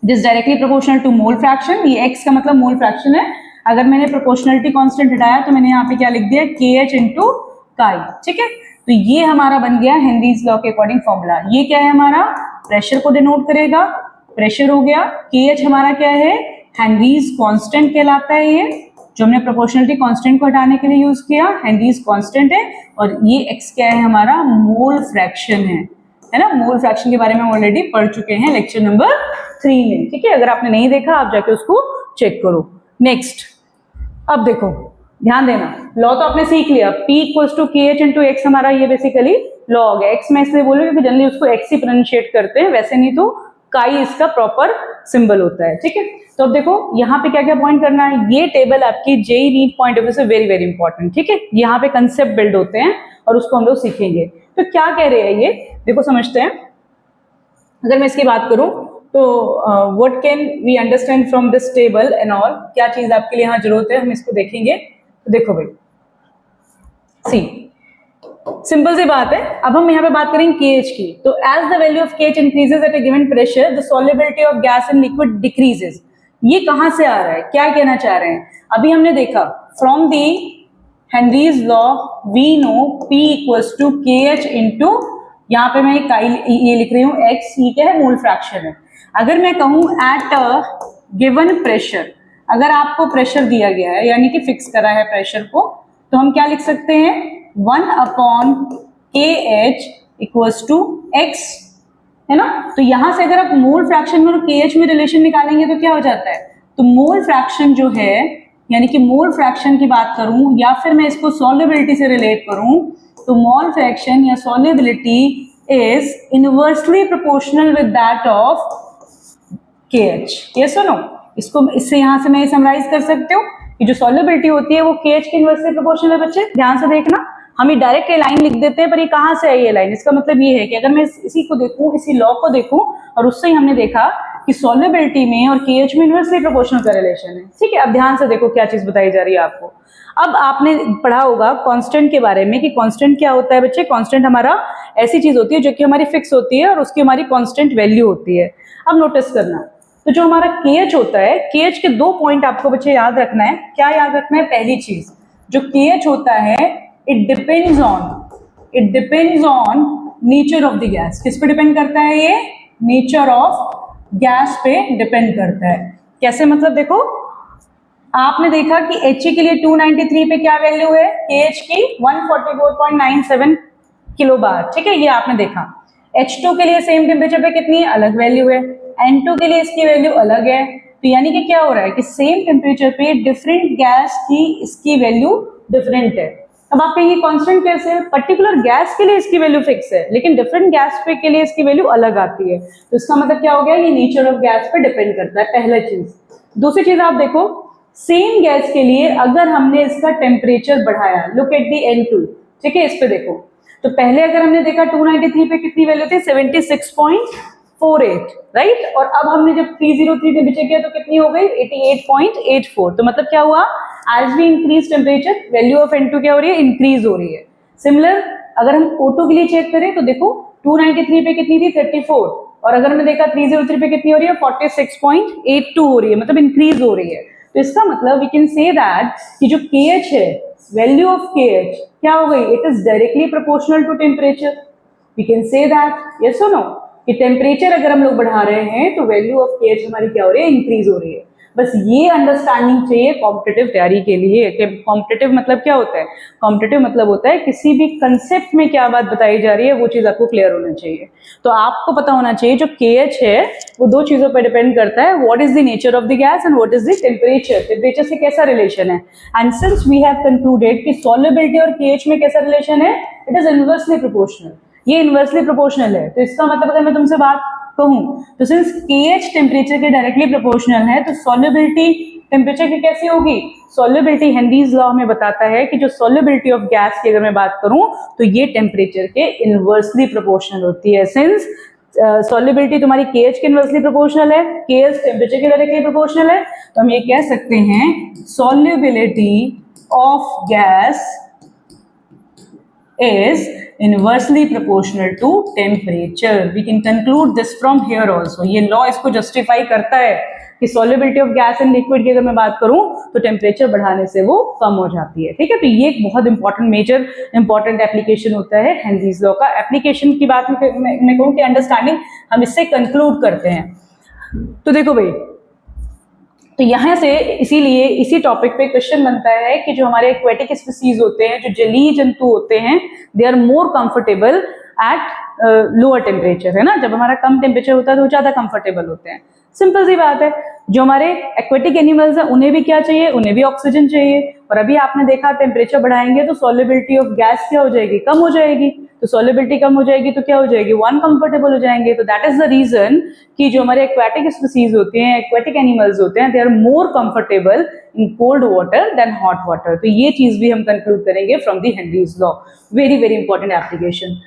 this directly proportional to mole fraction, ये X का मतलब मोल फ्रैक्शन है, अगर मैंने प्रोपोर्शनलिटी कांस्टेंट हटाया तो मैंने यहाँ पे क्या लिख दिया, KH इंटू काई, ठीक है। तो ये हमारा बन गया हेनरीज लॉ के अकॉर्डिंग फॉर्मूला। ये क्या है हमारा, प्रेशर को डिनोट करेगा, प्रेशर हो गया। KH हमारा क्या है, हेनरीज कांस्टेंट कहलाता है ये, जो हमने प्रोपोर्शनलिटी कांस्टेंट को हटाने के लिए यूज किया, हेनरीज कांस्टेंट है। और ये x क्या है हमारा, मोल फ्रैक्शन है ना। मोल फ्रैक्शन के बारे में ऑलरेडी पढ़ चुके हैं लेक्चर नंबर 3 में, ठीक है। अगर आपने नहीं देखा आप जाके उसको चेक करो। नेक्स्ट, अब देखो ध्यान देना, लॉ तो आपने सीख लिया, P equals to KH into X, हमारा ये बेसिकली लॉ हो गया। एक्स मैं इसलिए बोलूँ क्योंकि जनरली उसको एक्स ही प्रोनाउंशिएट करते हैं, वैसे नहीं तो काई इसका प्रॉपर सिंबल होता है, ठीक है। तो अब देखो यहाँ पे क्या क्या पॉइंट करना है, ये टेबल आपकी JEE NEET point of view से वेरी वेरी इंपॉर्टेंट, ठीक है। यहाँ पे कंसेप्ट बिल्ड होते हैं और उसको हम लोग सीखेंगे। तो क्या कह रहे हैं ये, देखो समझते हैं। अगर मैं इसकी बात करूं तो what can we understand from this table and all, क्या चीज आपके लिए यहाँ जरूरत है, हम इसको देखेंगे। तो देखो भाई, सी सिंपल सी बात है। अब हम यहाँ पे बात करेंगे KH की। तो as the value of KH increases at a given pressure, the solubility of gas in liquid decreases. ये कहां से आ रहा है, क्या कहना चाह रहे हैं, अभी हमने देखा from the Henry's law we know P equals to KH into, यहाँ पे मैं ये लिख रही हूँ x, ये क्या है, मोल फ्रैक्शन है। अगर मैं कहूँ एट अ गिवन प्रेशर, अगर आपको प्रेशर दिया गया है यानी कि फिक्स करा है प्रेशर को, तो हम क्या लिख सकते हैं, 1/KH इक्वल्स टू x, है ना। तो यहां से अगर आप मोल फ्रैक्शन में और KH में रिलेशन निकालेंगे तो क्या हो जाता है, तो मोल फ्रैक्शन जो है, यानी कि मोल फ्रैक्शन की बात करूं या फिर मैं इसको सॉल्युबिलिटी से रिलेट करूं, तो मोल फ्रैक्शन या solubility is inversely proportional with that of KH। ये सुनो, इसको इससे यहां से मैं समराइज कर सकते हो कि जो सॉल्युबिलिटी होती है वो KH के इनवर्सली प्रोपोर्शनल है। बच्चे ध्यान से देखना, हम ये डायरेक्ट ये लाइन लिख देते हैं, पर ये कहां से है ये लाइन, इसका मतलब ये है कि अगर मैं इसी को देखूं, इसी लॉ को देखूं, और उससे ही हमने देखा कि सॉल्युबिलिटी में और KH में इनवर्सली प्रोपोर्शनल का रिलेशन है, ठीक है। अब ध्यान से देखो क्या चीज बताई जा रही है आपको। अब आपने पढ़ा होगा कांस्टेंट के बारे में कि कांस्टेंट क्या होता है बच्चे। कांस्टेंट हमारा ऐसी चीज होती है जो कि हमारी फिक्स होती है और उसकी हमारी कांस्टेंट वैल्यू होती है। अब नोटिस करना, तो जो हमारा KH होता है, KH के 2 पॉइंट आपको बच्चे याद रखना है। क्या याद रखना है, पहली चीज जो KH होता है, it depends on nature of the gas. किस पे डिपेंड करता है ये, नेचर ऑफ गैस पे डिपेंड करता है। कैसे, मतलब देखो आपने देखा कि He के लिए 293 पे क्या वैल्यू है, KH की 144.97 किलो बार, ठीक है, ये आपने देखा। H2 के लिए सेम टेम्परेचर पे कितनी है, अलग वैल्यू है। N2 के लिए इसकी वैल्यू अलग है। तो यानी कि क्या हो रहा है कि सेम टेम्परेचर पे डिफरेंट गैस की इसकी वैल्यू डिफरेंट है। अब आप कहेंगे कांस्टेंट कैसे है, पर्टिकुलर गैस के लिए इसकी वैल्यू फिक्स है लेकिन डिफरेंट गैस पे के लिए इसकी वैल्यू अलग आती है। तो इसका मतलब क्या हो गया, ये नेचर ऑफ गैस पे डिपेंड करता है, पहला चीज। दूसरी चीज आप देखो, सेम गैस के लिए अगर हमने इसका टेम्परेचर बढ़ाया, लुक एट दी N2, ठीक है, इस पे देखो। तो पहले अगर हमने देखा 293 पे कितनी वैल्यू थी, 76.48, राइट। और अब हमने जब 303 टेम्परेचर किया तो कितनी हो गई, 88.84। तो मतलब क्या हुआ, as we increase temperature value of N2 क्या हो रही है, इंक्रीज हो रही है। सिमिलर अगर हम O2 के लिए चेक करें तो देखो 293 पे कितनी थी, 34, और अगर हमने देखा 303 पे कितनी हो रही है, 46.82 हो रही है, मतलब इंक्रीज हो रही है। तो इसका मतलब वी कैन से दैट कि जो KH है, वैल्यू ऑफ KH क्या हो गई, it is directly proportional to temperature. We can say that, yes और नो, कि टेम्परेचर अगर हम लोग बढ़ा रहे हैं तो वैल्यू ऑफ KH हमारी क्या हो रही है, इंक्रीज हो रही है। बस ये अंडरस्टैंडिंग चाहिए कॉम्पिटिटिव तैयारी के लिए कि कॉम्पिटिटिव मतलब क्या होता है, कॉम्पिटिटिव मतलब होता है किसी भी कंसेप्ट में क्या बात बताई जा रही है वो चीज आपको क्लियर होना चाहिए। तो आपको पता होना चाहिए जो KH है वो 2 चीजों पर डिपेंड करता है, what is the nature of the gas and what is the temperature, temperature से कैसा रिलेशन है। And since we have concluded कि सॉल्युबिलिटी और KH में कैसा रिलेशन है, इट इज इनवर्सली प्रोपोर्शनल, ये इनवर्सली प्रोपोर्शनल है। तो इसका मतलब अगर मैं तुमसे बात कहूं तो सिंस KH टेम्परेचर के डायरेक्टली प्रोपोर्शनल है तो सॉल्युबिलिटी टेम्परेचर की कैसी होगी, सॉल्युबिलिटी हेनरीज लॉ में बताता है कि जो सॉल्युबिलिटी ऑफ गैस की अगर मैं बात करूं तो ये टेम्परेचर के इनवर्सली प्रोपोर्शनल होती है। सिंस सॉल्युबिलिटी तुम्हारी KH के इनवर्सली प्रोपोर्शनल है, KH टेम्परेचर के डायरेक्टली प्रोपोर्शनल है, तो हम ये कह सकते हैं solubility of gas is inversely proportional to temperature. We can conclude this from here also. ये लॉ इसको जस्टिफाई करता है कि solubility of gas and liquid की अगर मैं बात करूं तो टेम्परेचर बढ़ाने से वो कम हो जाती है, ठीक है। तो ये एक बहुत इंपॉर्टेंट मेजर इंपॉर्टेंट एप्लीकेशन होता है हेनरीज लॉ का। एप्लीकेशन की बात मैं कहूं कि अंडरस्टैंडिंग हम इससे कंक्लूड करते हैं। तो देखो भाई, तो यहाँ से इसीलिए इसी टॉपिक पे क्वेश्चन बनता है कि जो हमारे एक्वेटिक स्पीसीज होते हैं, जो जलीय जंतु होते हैं, they are more comfortable at lower temperature, है ना। जब हमारा कम टेम्परेचर होता है तो वो ज्यादा कंफर्टेबल होते हैं। सिंपल सी बात है। जो हमारे एक्वेटिक एनिमल्स हैं उन्हें भी क्या चाहिए, उन्हें भी ऑक्सीजन चाहिए। और अभी आपने देखा टेम्परेचर बढ़ाएंगे तो सॉल्युबिलिटी ऑफ गैस क्या हो जाएगी, कम हो जाएगी। तो सॉल्युबिलिटी कम हो जाएगी तो क्या हो जाएगी, वो अनकंफर्टेबल हो जाएंगे। तो दैट इज द रीजन कि जो हमारे एक्वेटिक स्पीसीज होते हैं, एक्वेटिक एनिमल्स होते हैं, they are more comfortable in cold water than hot water. तो ये चीज भी हम कंक्लूड करेंगे from the Henry's law. Very very important application.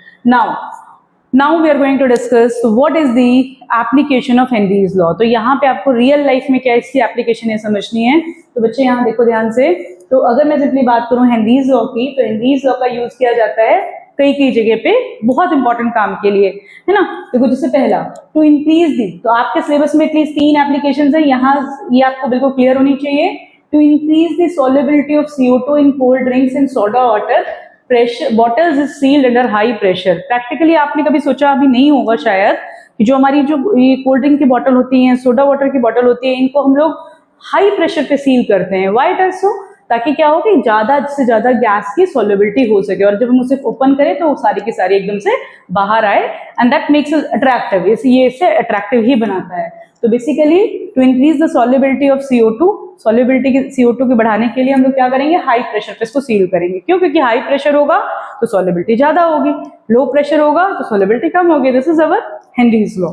Now we are going to discuss what is the application of Henry's law। तो यहाँ पे आपको रियल लाइफ में क्या इसकी एप्लीकेशन है समझनी है। तो बच्चे यहाँ देखो ध्यान से। तो अगर मैं सिंपली बात करूँ हेनरीज लॉ की, तो हेनरीज लॉ का यूज किया जाता है कई जगह पे बहुत इंपॉर्टेंट काम के लिए, है ना। देखो जैसे पहला टू इंक्रीज दी, तो आपके सिलेबस में एटलीस्ट 3 एप्लीकेशन है यहाँ, ये आपको बिल्कुल क्लियर होनी चाहिए। To increase the solubility of CO2 in cold drinks and soda water, pressure bottles is sealed under high pressure. Practically आपने कभी सोचा अभी नहीं होगा शायद कि जो हमारी जो ये कोल्ड ड्रिंक की बॉटल होती है, सोडा वाटर की बॉटल होती है, इनको हम लोग हाई प्रेशर पे सील करते हैं। व्हाई डज सो, ताकि क्या हो कि ज्यादा से ज्यादा गैस की सॉल्युबिलिटी हो सके, और जब हम उसे ओपन करें तो सारी की सारी एकदम से बाहर आए, and that makes it attractive. ये इसे अट्रैक्टिव ही बनाता है। तो basically to increase the solubility of CO2, solubility की CO2 की बढ़ाने के लिए हम लोग क्या करेंगे, हाई प्रेशर पे इसको सील करेंगे। क्यों, क्योंकि हाई प्रेशर होगा तो सॉल्युबिलिटी ज्यादा होगी, लो प्रेशर होगा तो सॉल्युबिलिटी कम होगी। This is our Henry's law.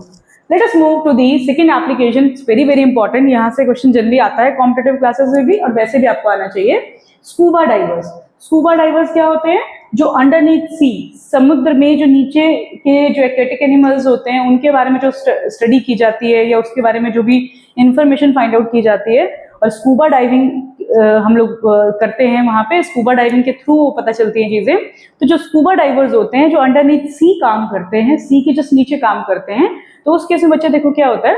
Let us move to the second application. It's very very important. यहाँ से क्वेश्चन जनरली आता है कॉम्पिटिटिव क्लासेस में भी, और वैसे भी आपको आना चाहिए। Scuba divers. स्कूबा डाइवर्स क्या होते हैं, जो अंडरनीथ सी, समुद्र में जो नीचे के जो एक्वेटिक एनिमल्स होते हैं उनके बारे में जो स्टडी की जाती है, या उसके बारे में जो भी इंफॉर्मेशन फाइंड आउट की जाती है, और स्कूबा डाइविंग हम लोग करते हैं वहां पे। स्कूबा डाइविंग के थ्रू वो पता चलती हैं चीजें। तो जो स्कूबा डाइवर्स होते हैं, जो अंडरनीथ सी काम करते हैं, सी के जस्ट नीचे काम करते हैं, तो उस केस में बच्चे देखो क्या होता है,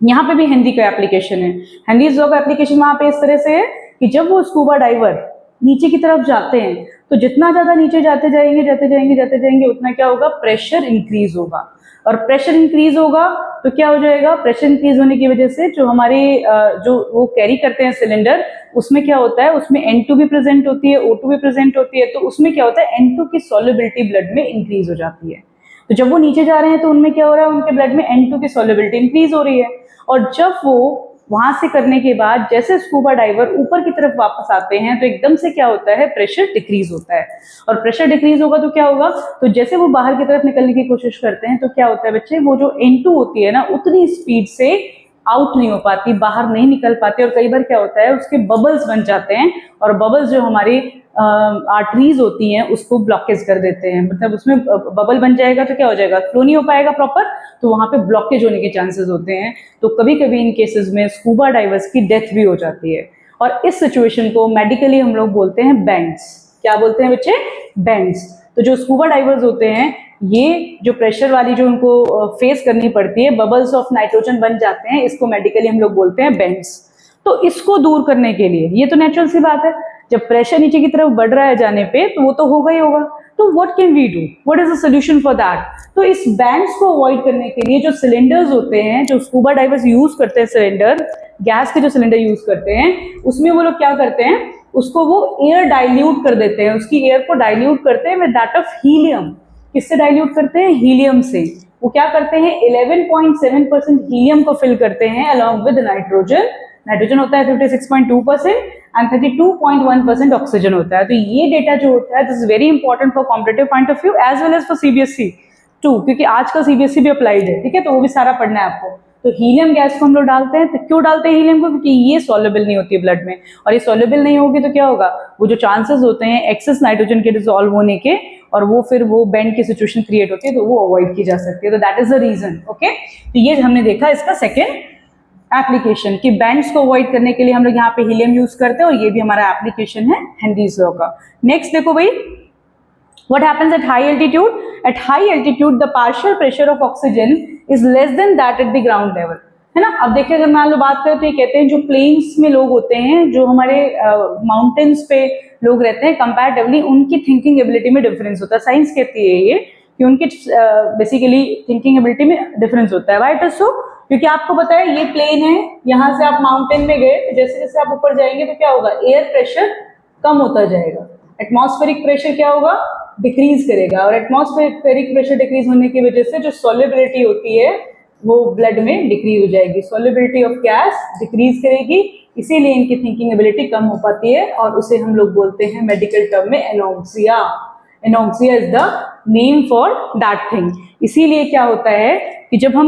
यहाँ पे भी हेनरी का एप्लीकेशन है। हेनरीज लॉ का एप्लीकेशन वहां पे इस तरह से है कि जब वो स्कूबा डाइवर नीचे की तरफ जाते हैं, तो जितना ज्यादा नीचे जाते जाएंगे उतना क्या होगा, प्रेशर इंक्रीज होगा। और प्रेशर इंक्रीज होगा तो क्या हो जाएगा, प्रेशर इंक्रीज होने की वजह से जो हमारे जो वो कैरी करते हैं सिलेंडर, उसमें क्या होता है, उसमें N2 भी प्रेजेंट होती है, O2 भी प्रेजेंट होती है। तो उसमें क्या होता है, N2 की सॉल्युबिलिटी ब्लड में इंक्रीज हो जाती है। तो जब वो नीचे जा रहे हैं तो उनमें क्या हो रहा है, उनके ब्लड में N2 की सॉल्युबिलिटी इंक्रीज हो रही है। और जब वो वहां से करने के बाद जैसे स्कूबा डाइवर ऊपर की तरफ वापस आते हैं, तो एकदम से क्या होता है, प्रेशर डिक्रीज होता है। और प्रेशर डिक्रीज होगा तो क्या होगा, तो जैसे वो बाहर की तरफ निकलने की कोशिश करते हैं, तो क्या होता है बच्चे, वो जो N2 होती है ना, उतनी स्पीड से आउट नहीं हो पाती, बाहर नहीं निकल पाती। और कई बार क्या होता है, उसके बबल्स बन जाते हैं, और बबल्स जो हमारी आर्टरीज होती हैं उसको ब्लॉकेज कर देते हैं। मतलब उसमें बबल बन जाएगा तो क्या हो जाएगा, फ्लो नहीं हो पाएगा प्रॉपर, तो वहां पे ब्लॉकेज होने के चांसेस होते हैं। तो कभी कभी इन केसेस में स्कूबा डाइवर्स की डेथ भी हो जाती है। और इस सिचुएशन को मेडिकली हम लोग बोलते हैं बेंड्स। क्या बोलते हैं बच्चे, बेंड्स। तो जो स्कूबा डाइवर्स होते हैं, ये जो प्रेशर वाली जो उनको फेस करनी पड़ती है, बबल्स ऑफ नाइट्रोजन बन जाते हैं, इसको मेडिकली हम लोग बोलते हैं बेंड्स। तो इसको दूर करने के लिए, ये तो नेचुरल सी बात है, जब प्रेशर नीचे की तरफ बढ़ रहा है जाने पे, तो वो तो होगा ही होगा। तो what can we do, what is the solution for that. तो इस बैंड्स को अवॉइड करने के लिए जो सिलेंडर्स होते हैं, जो स्कूबा डाइवर्स यूज करते हैं, सिलेंडर, गैस के जो सिलेंडर यूज करते हैं, उसमें वो लोग क्या करते हैं, उसको वो एयर डाइल्यूट कर देते हैं, उसकी एयर को डाइल्यूट करते हैं विद दैट ऑफ हीलियम। किससे डाइल्यूट करते हैं, हीलियम से। वो क्या करते हैं, 11.7% हीलियम को फिल करते हैं अलॉन्ग विद नाइट्रोजन। नाइट्रोजन होता है 56.2% एंड 32.1% ऑक्सीजन होता है। तो ये डेटा जो होता है, this is very important for competitive point of view as well as for CBSE 2, क्योंकि आज का CBSE भी अप्लाइड है, ठीक है, तो वो भी सारा पढ़ना है आपको। तो हीलियम गैस को हम लोग डालते हैं, तो क्यों डालते हैं हीलियम को, क्योंकि ये सॉल्युबल नहीं होती है ब्लड में, और ये सॉल्युबल नहीं होगी तो क्या होगा, वो जो चांसेस होते हैं एक्सेस नाइट्रोजन के डिसॉल्व होने के, और वो फिर वो बेंड की सिचुएशन क्रिएट होती है, तो वो अवॉइड की जा सकती है। तो that is the reason. Okay, तो ये हमने देखा इसका सेकेंड एप्लीकेशन कि बैंड्स को अवॉइड करने के लिए हम लोग यहाँ पे हीलियम यूज करते हैं, और ये भी हमारा एप्लीकेशन है हेनरीज लॉ का। नेक्स्ट देखो भाई, what happens at high altitude? At high altitude the partial pressure of oxygen is less than that at the ground level. है ना। अब देखिए अगर मान लो बात करें तो ये कहते हैं जो प्लेन्स में लोग होते हैं, जो हमारे माउंटेन्स पे लोग रहते हैं, कंपैरेटिवली उनकी थिंकिंग एबिलिटी में डिफरेंस होता है। साइंस कहती है ये कि उनके बेसिकली थिंकिंग एबिलिटी में डिफरेंस होता है। Why it is so? क्योंकि आपको पता है ये प्लेन है, यहाँ से आप माउंटेन में गए तो जैसे जैसे आप ऊपर जाएंगे तो क्या होगा, एयर प्रेशर कम होता जाएगा, एटमॉस्फेरिक प्रेशर क्या होगा, डिक्रीज करेगा, और एटमॉस्फेरिक प्रेशर डिक्रीज होने की वजह से जो सॉल्युबिलिटी होती है वो ब्लड में डिक्रीज हो जाएगी, सॉल्युबिलिटी ऑफ गैस डिक्रीज करेगी, इसीलिए इनकी थिंकिंग एबिलिटी कम हो पाती है, और उसे हम लोग बोलते हैं मेडिकल टर्म में anoxia. Anoxia is the name for that thing. इसीलिए क्या होता है कि जब हम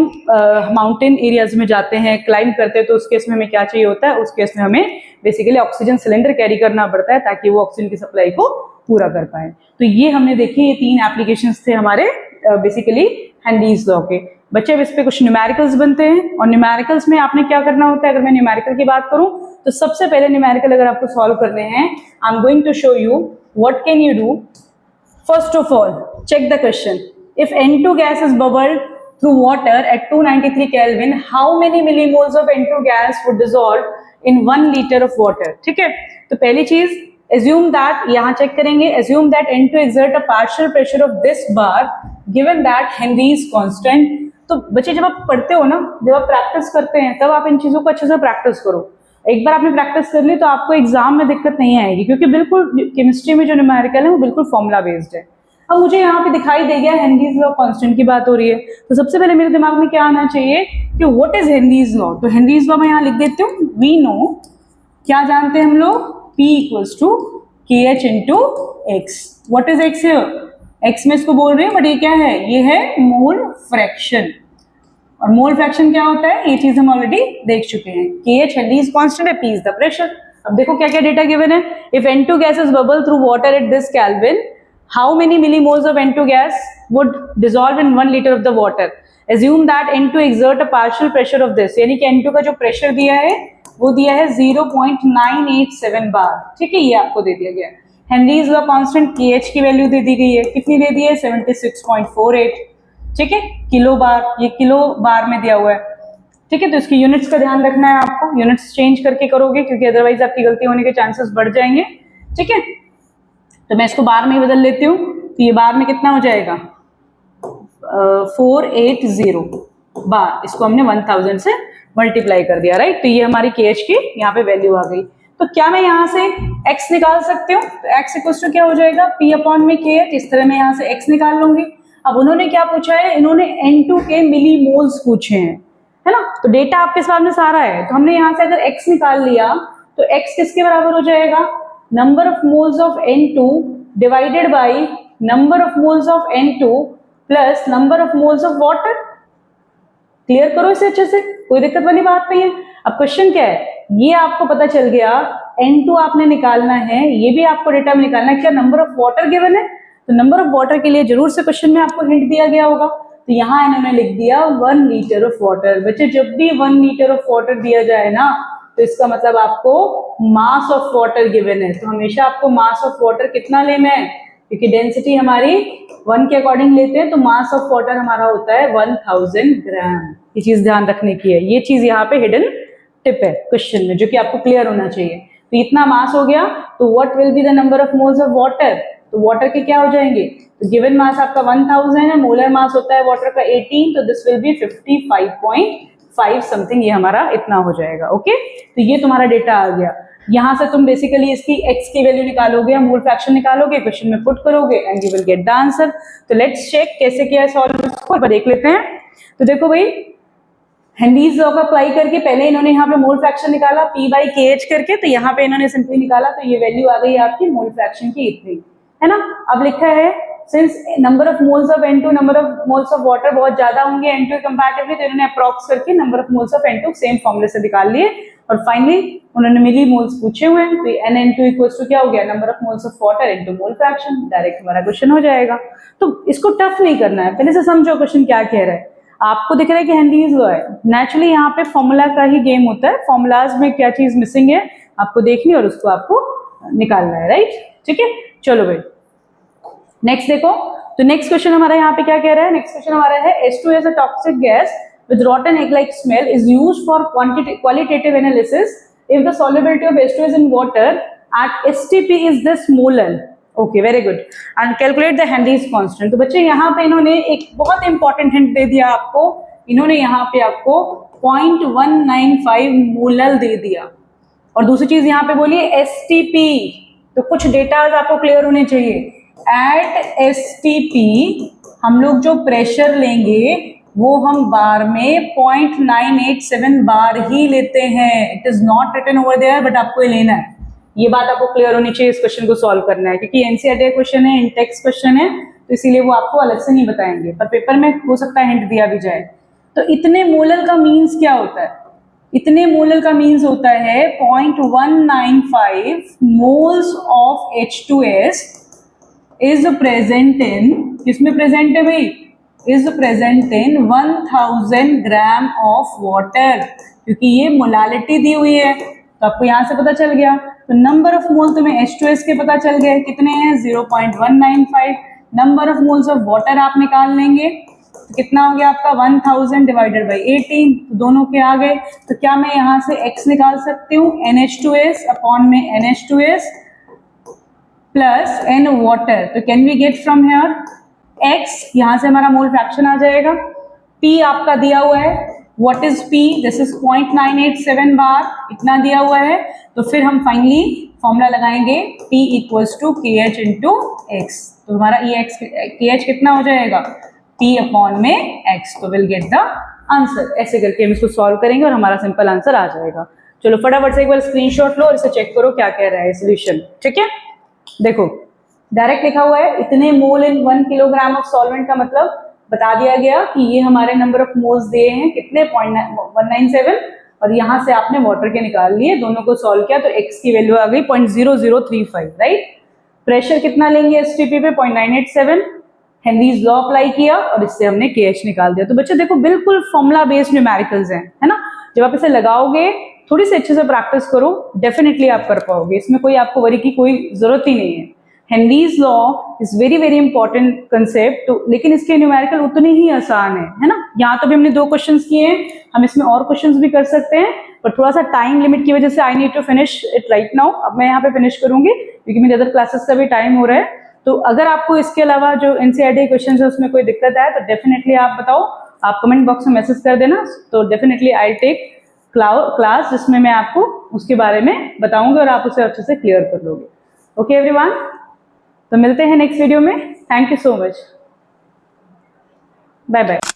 माउंटेन एरियाज में जाते हैं, क्लाइंब करते हैं, तो उस केस में हमें क्या चाहिए होता है, उस केस में हमें बेसिकली ऑक्सीजन सिलेंडर कैरी करना पड़ता है ताकि वो ऑक्सीजन की सप्लाई को पूरा कर पाए। तो ये हमने देखे, ये 3 एप्लीकेशंस थे हमारे बेसिकली हेनरीज लॉ के। बच्चे अब इस पे कुछ न्यूमेरिकल्स बनते हैं, और न्यूमेरिकल्स में आपने क्या करना होता है, अगर मैं न्यूमेरिकल की बात करूं तो सबसे पहले न्यूमेरिकल अगर आपको सॉल्व करने हैं, I am going to show you what can you do. First of all, check the question. If N2 gas is bubbled through water at 293 Kelvin, how many millimoles of N2 gas would dissolve in 1 liter of water? ठीक है, तो पहली चीज assume that, यहाँ check करेंगे, assume that N2 exert a partial pressure of this bar given that Henry's constant। तो बच्चे जब आप पढ़ते हो ना, जब आप प्रैक्टिस करते हैं, तब आप इन चीजों को अच्छे से प्रैक्टिस करो। एक बार आपने प्रैक्टिस कर ली तो आपको एग्जाम में दिक्कत नहीं आएगी, क्योंकि बिल्कुल केमिस्ट्री में जो न्यूमेरिकल है वो बिल्कुल फॉर्मूला बेस्ड है। अब मुझे यहाँ पे दिखाई दे गया हेनरीज लॉ कांस्टेंट की बात हो रही है, तो सबसे पहले मेरे दिमाग में क्या आना चाहिए कि व्हाट इज हेनरीज लॉ। तो हेनरीज लॉ मैं यहाँ लिख देती हूँ। वी नो, क्या जानते हैं हम लोग, P equals to KH into x. What is x here, x में इसको बोल रही हूँ, बट ये क्या है, ये है मोल फ्रैक्शन। और मोल फ्रैक्शन क्या होता है, ये चीज हम ऑलरेडी देख चुके हैं। KH हेनरीज कांस्टेंट है, P इज द प्रेशर। अब देखो क्या क्या डेटा गिवन है। If N2 gas is bubble through water at this kelvin, how many millimoles of N2 gas would dissolve in 1 liter of the water? Assume that N2 exert a partial pressure of this, यानी कि N2 का जो pressure दिया है वो दिया है 0.987 बार। ठीक है, ये आपको दे दिया गया। हेनरीज लॉ कांस्टेंट KH की वैल्यू दे दी गई है, कितनी दे दी है, 76.48। ठीक है, किलो बार, ये किलो बार में दिया हुआ है। ठीक है, तो इसकी यूनिट्स का ध्यान रखना है आपको, यूनिट्स चेंज करके करोगे क्योंकि अदरवाइज आपकी गलती होने के चांसेस बढ़ जाएंगे। ठीक है, तो मैं इसको बार में ही बदल लेती हूँ, तो ये बार में कितना हो जाएगा, 480 बार। इसको हमने 1000 से मल्टीप्लाई कर दिया, राइट। तो ये हमारी KH की यहाँ पे वैल्यू आ गई। तो क्या मैं यहाँ से x निकाल सकती हूँ, तो x इक्वल्स टू क्या हो जाएगा, P अपॉन में KH। इस तरह मैं यहाँ से x निकाल लूंगी। अब उन्होंने क्या पूछा है, इन्होंने N2 के मिली मोल्स पूछे हैं, है ना। तो डेटा आपके सामने सारा है, तो हमने यहाँ से अगर x निकाल लिया तो x किसके बराबर हो जाएगा, number of moles of N2 divided by number of moles of N2 plus number of moles of water. Clear करो इसे अच्छे से, कोई दिक्कत वाली बात नहीं है। अब क्वेश्चन क्या है, ये आपको पता चल गया, N2 आपने निकालना है, ये भी आपको डेटा में निकालना है। क्या नंबर ऑफ वाटर गिवन है, तो नंबर ऑफ वाटर के लिए जरूर से क्वेश्चन में आपको हिंट दिया गया होगा। तो यहाँ इन्होंने लिख दिया 1 लीटर ऑफ वाटर। बच्चे जब भी 1 लीटर ऑफ वाटर दिया जाए ना, तो इसका मतलब आपको मास ऑफ वाटर गिवन है। तो हमेशा आपको मास ऑफ वाटर कितना लेना है, क्योंकि डेंसिटी हमारी 1 के अकॉर्डिंग लेते हैं, तो मास ऑफ वाटर हमारा होता है 1000 ग्राम। ये चीज ध्यान रखने की है, ये चीज यहाँ पे हिडन टिप है क्वेश्चन में, जो कि आपको क्लियर होना चाहिए। तो इतना मास हो गया, तो what will be the number of moles of water, तो वाटर के क्या हो जाएंगे, तो गिवन मास आपका 1000 है, मोलर मास होता है वाटर का 18, तो दिस विल बी 55.5 समथिंग, ये हमारा इतना हो जाएगा। ओके, तो ये तुम्हारा डेटा आ गया। यहाँ से तुम बेसिकली इसकी x की वैल्यू निकालोगे, मोल फ्रैक्शन निकालोगे, क्वेश्चन में पुट करोगे and you will get the answer. तो लेट्स चेक कैसे किया है सॉल्व, इसको देख लेते हैं। तो देखो भाई, हेनरीज लॉ का अप्लाई करके पहले इन्होंने यहाँ पे मोल फ्रैक्शन निकाला P/KH करके, तो यहाँ पे इन्होंने सिंपली निकाला, तो ये वैल्यू आ गई आपकी मोल फ्रैक्शन की इतनी, है ना। अब लिखा है since number of moles of N2 number of moles of water बहुत ज्यादा होंगे N2 कंपैरेटिवली, तो इन्होंने अप्रॉक्स करके number of moles of N2 same फॉर्मूले से निकाल लिए, और फाइनली उन्होंने मिली मोल्स पूछे हुए हैं। तो NN2 इक्वल्स टू क्या हो गया, number of moles of water into mole fraction. Direct हमारा क्वेश्चन हो जाएगा। तो इसको टफ नहीं करना है, पहले से समझो क्वेश्चन क्या कह रहा है। आपको दिख रहा है कि हेनरीज लॉ है, नेचुरली यहाँ पे फॉर्मूला का ही गेम होता है, फॉर्मूलाज में क्या चीज मिसिंग है आपको देखनी और उसको आपको निकालना है, राइट। ठीक है, चलो भाई नेक्स्ट देखो। तो नेक्स्ट क्वेश्चन हमारा यहाँ पे क्या कह रहा है, नेक्स्ट क्वेश्चन हमारा है H2 is a toxic gas with rotten egg-like smell is used for qualitative analysis if the solubility of H2S in water at STP is this molar. Okay, very good. And calculate the Henry's constant. तो बच्चे यहाँ पे इन्होंने एक बहुत important hint दे दिया आपको, इन्होंने यहाँ पे आपको 0.195 मोलल दे दिया, और दूसरी चीज यहाँ पे बोलिए STP, तो कुछ डेटाज आपको क्लियर होने चाहिए। एट STP हम लोग जो प्रेशर लेंगे वो हम बार में 0.987 बार ही लेते हैं। It is not written over there, but आपको ये लेना है, ये बात आपको क्लियर होनी चाहिए। इस क्वेश्चन को सॉल्व करना है क्योंकि एनसीईआरटी क्वेश्चन है, इंटेक्स क्वेश्चन है, तो इसीलिए वो आपको अलग से नहीं बताएंगे, पर पेपर में हो सकता है हिंट दिया भी जाए। तो इतने मोलर का मीन्स क्या होता है? इतने मोलर का मीन्स होता है 0.195 moles of H2S is present in, किसमें प्रेजेंट है भाई? Is present in 1000 gram of water, क्योंकि ये मोलालिटी दी हुई है तो आपको यहां से पता चल गया। तो नंबर ऑफ मोल तुम्हें H2S के पता चल गए, कितने हैं? 0.195। Number of moles of water आप निकाल लेंगे तो कितना हो गया आपका? 1000 डिवाइडेड बाई 18, तो दोनों के आ गए। तो क्या मैं यहाँ से x निकाल सकती हूँ? NH2S अपॉन में NH2S प्लस n वाटर। तो can we get from here x, यहाँ से हमारा मोल फ्रैक्शन आ जाएगा। p आपका दिया हुआ है, what is p? This is 0.987 bar, इतना दिया हुआ है। तो फिर हम फाइनली फॉर्मूला लगाएंगे p equals to KH into x। तो हमारा KH कितना हो जाएगा? p अपॉन में x। तो विल गेट द आंसर। ऐसे करके हम इसको सॉल्व करेंगे और हमारा सिंपल आंसर आ जाएगा। चलो फटाफट से एक बार स्क्रीनशॉट लो और इसे चेक करो क्या कह रहा है सोल्यूशन। ठीक है, देखो डायरेक्ट लिखा हुआ है इतने मोल इन 1 किलोग्राम ऑफ सॉल्वेंट, का मतलब बता दिया गया कि ये हमारे नंबर ऑफ मोल्स दिए हैं कितने? 0.197, और यहाँ से आपने वाटर के निकाल लिए, दोनों को सॉल्व किया तो x की वैल्यू आ गई 0.0035, राइट। प्रेशर कितना लेंगे STP पे? 0.987। हेनरीज लॉ अप्लाई किया और इससे हमने KH निकाल दिया। तो बच्चे देखो बिल्कुल फॉर्मूला बेस्ड न्यूमेरिकल्स हैं, है ना। जब आप इसे लगाओगे, थोड़ी सी अच्छे से प्रैक्टिस करो, डेफिनेटली आप कर पाओगे, इसमें कोई आपको वरी की कोई जरूरत ही नहीं है। Henry's law is very very important concept, तो लेकिन इसके न्यूमेरिकल उतने ही आसान है ना। यहाँ तो भी हमने 2 क्वेश्चंस किए हैं, हम इसमें और क्वेश्चंस भी कर सकते हैं, पर थोड़ा सा टाइम लिमिट की वजह से I need to finish it right now. अब मैं यहाँ पे फिनिश करूंगी क्योंकि मेरे अदर क्लासेस का भी टाइम हो रहा है। तो अगर आपको इसके अलावा जो एनसीईआरटी क्वेश्चन है उसमें कोई दिक्कत आए तो डेफिनेटली आप बताओ, आप कमेंट बॉक्स में मैसेज कर देना। तो डेफिनेटली आई टेक क्लास जिसमें मैं आपको उसके बारे में बताऊंगी और आप उसे अच्छे से क्लियर कर लोगे। ओके एवरीवन, तो मिलते हैं नेक्स्ट वीडियो में। Thank you so much, bye bye.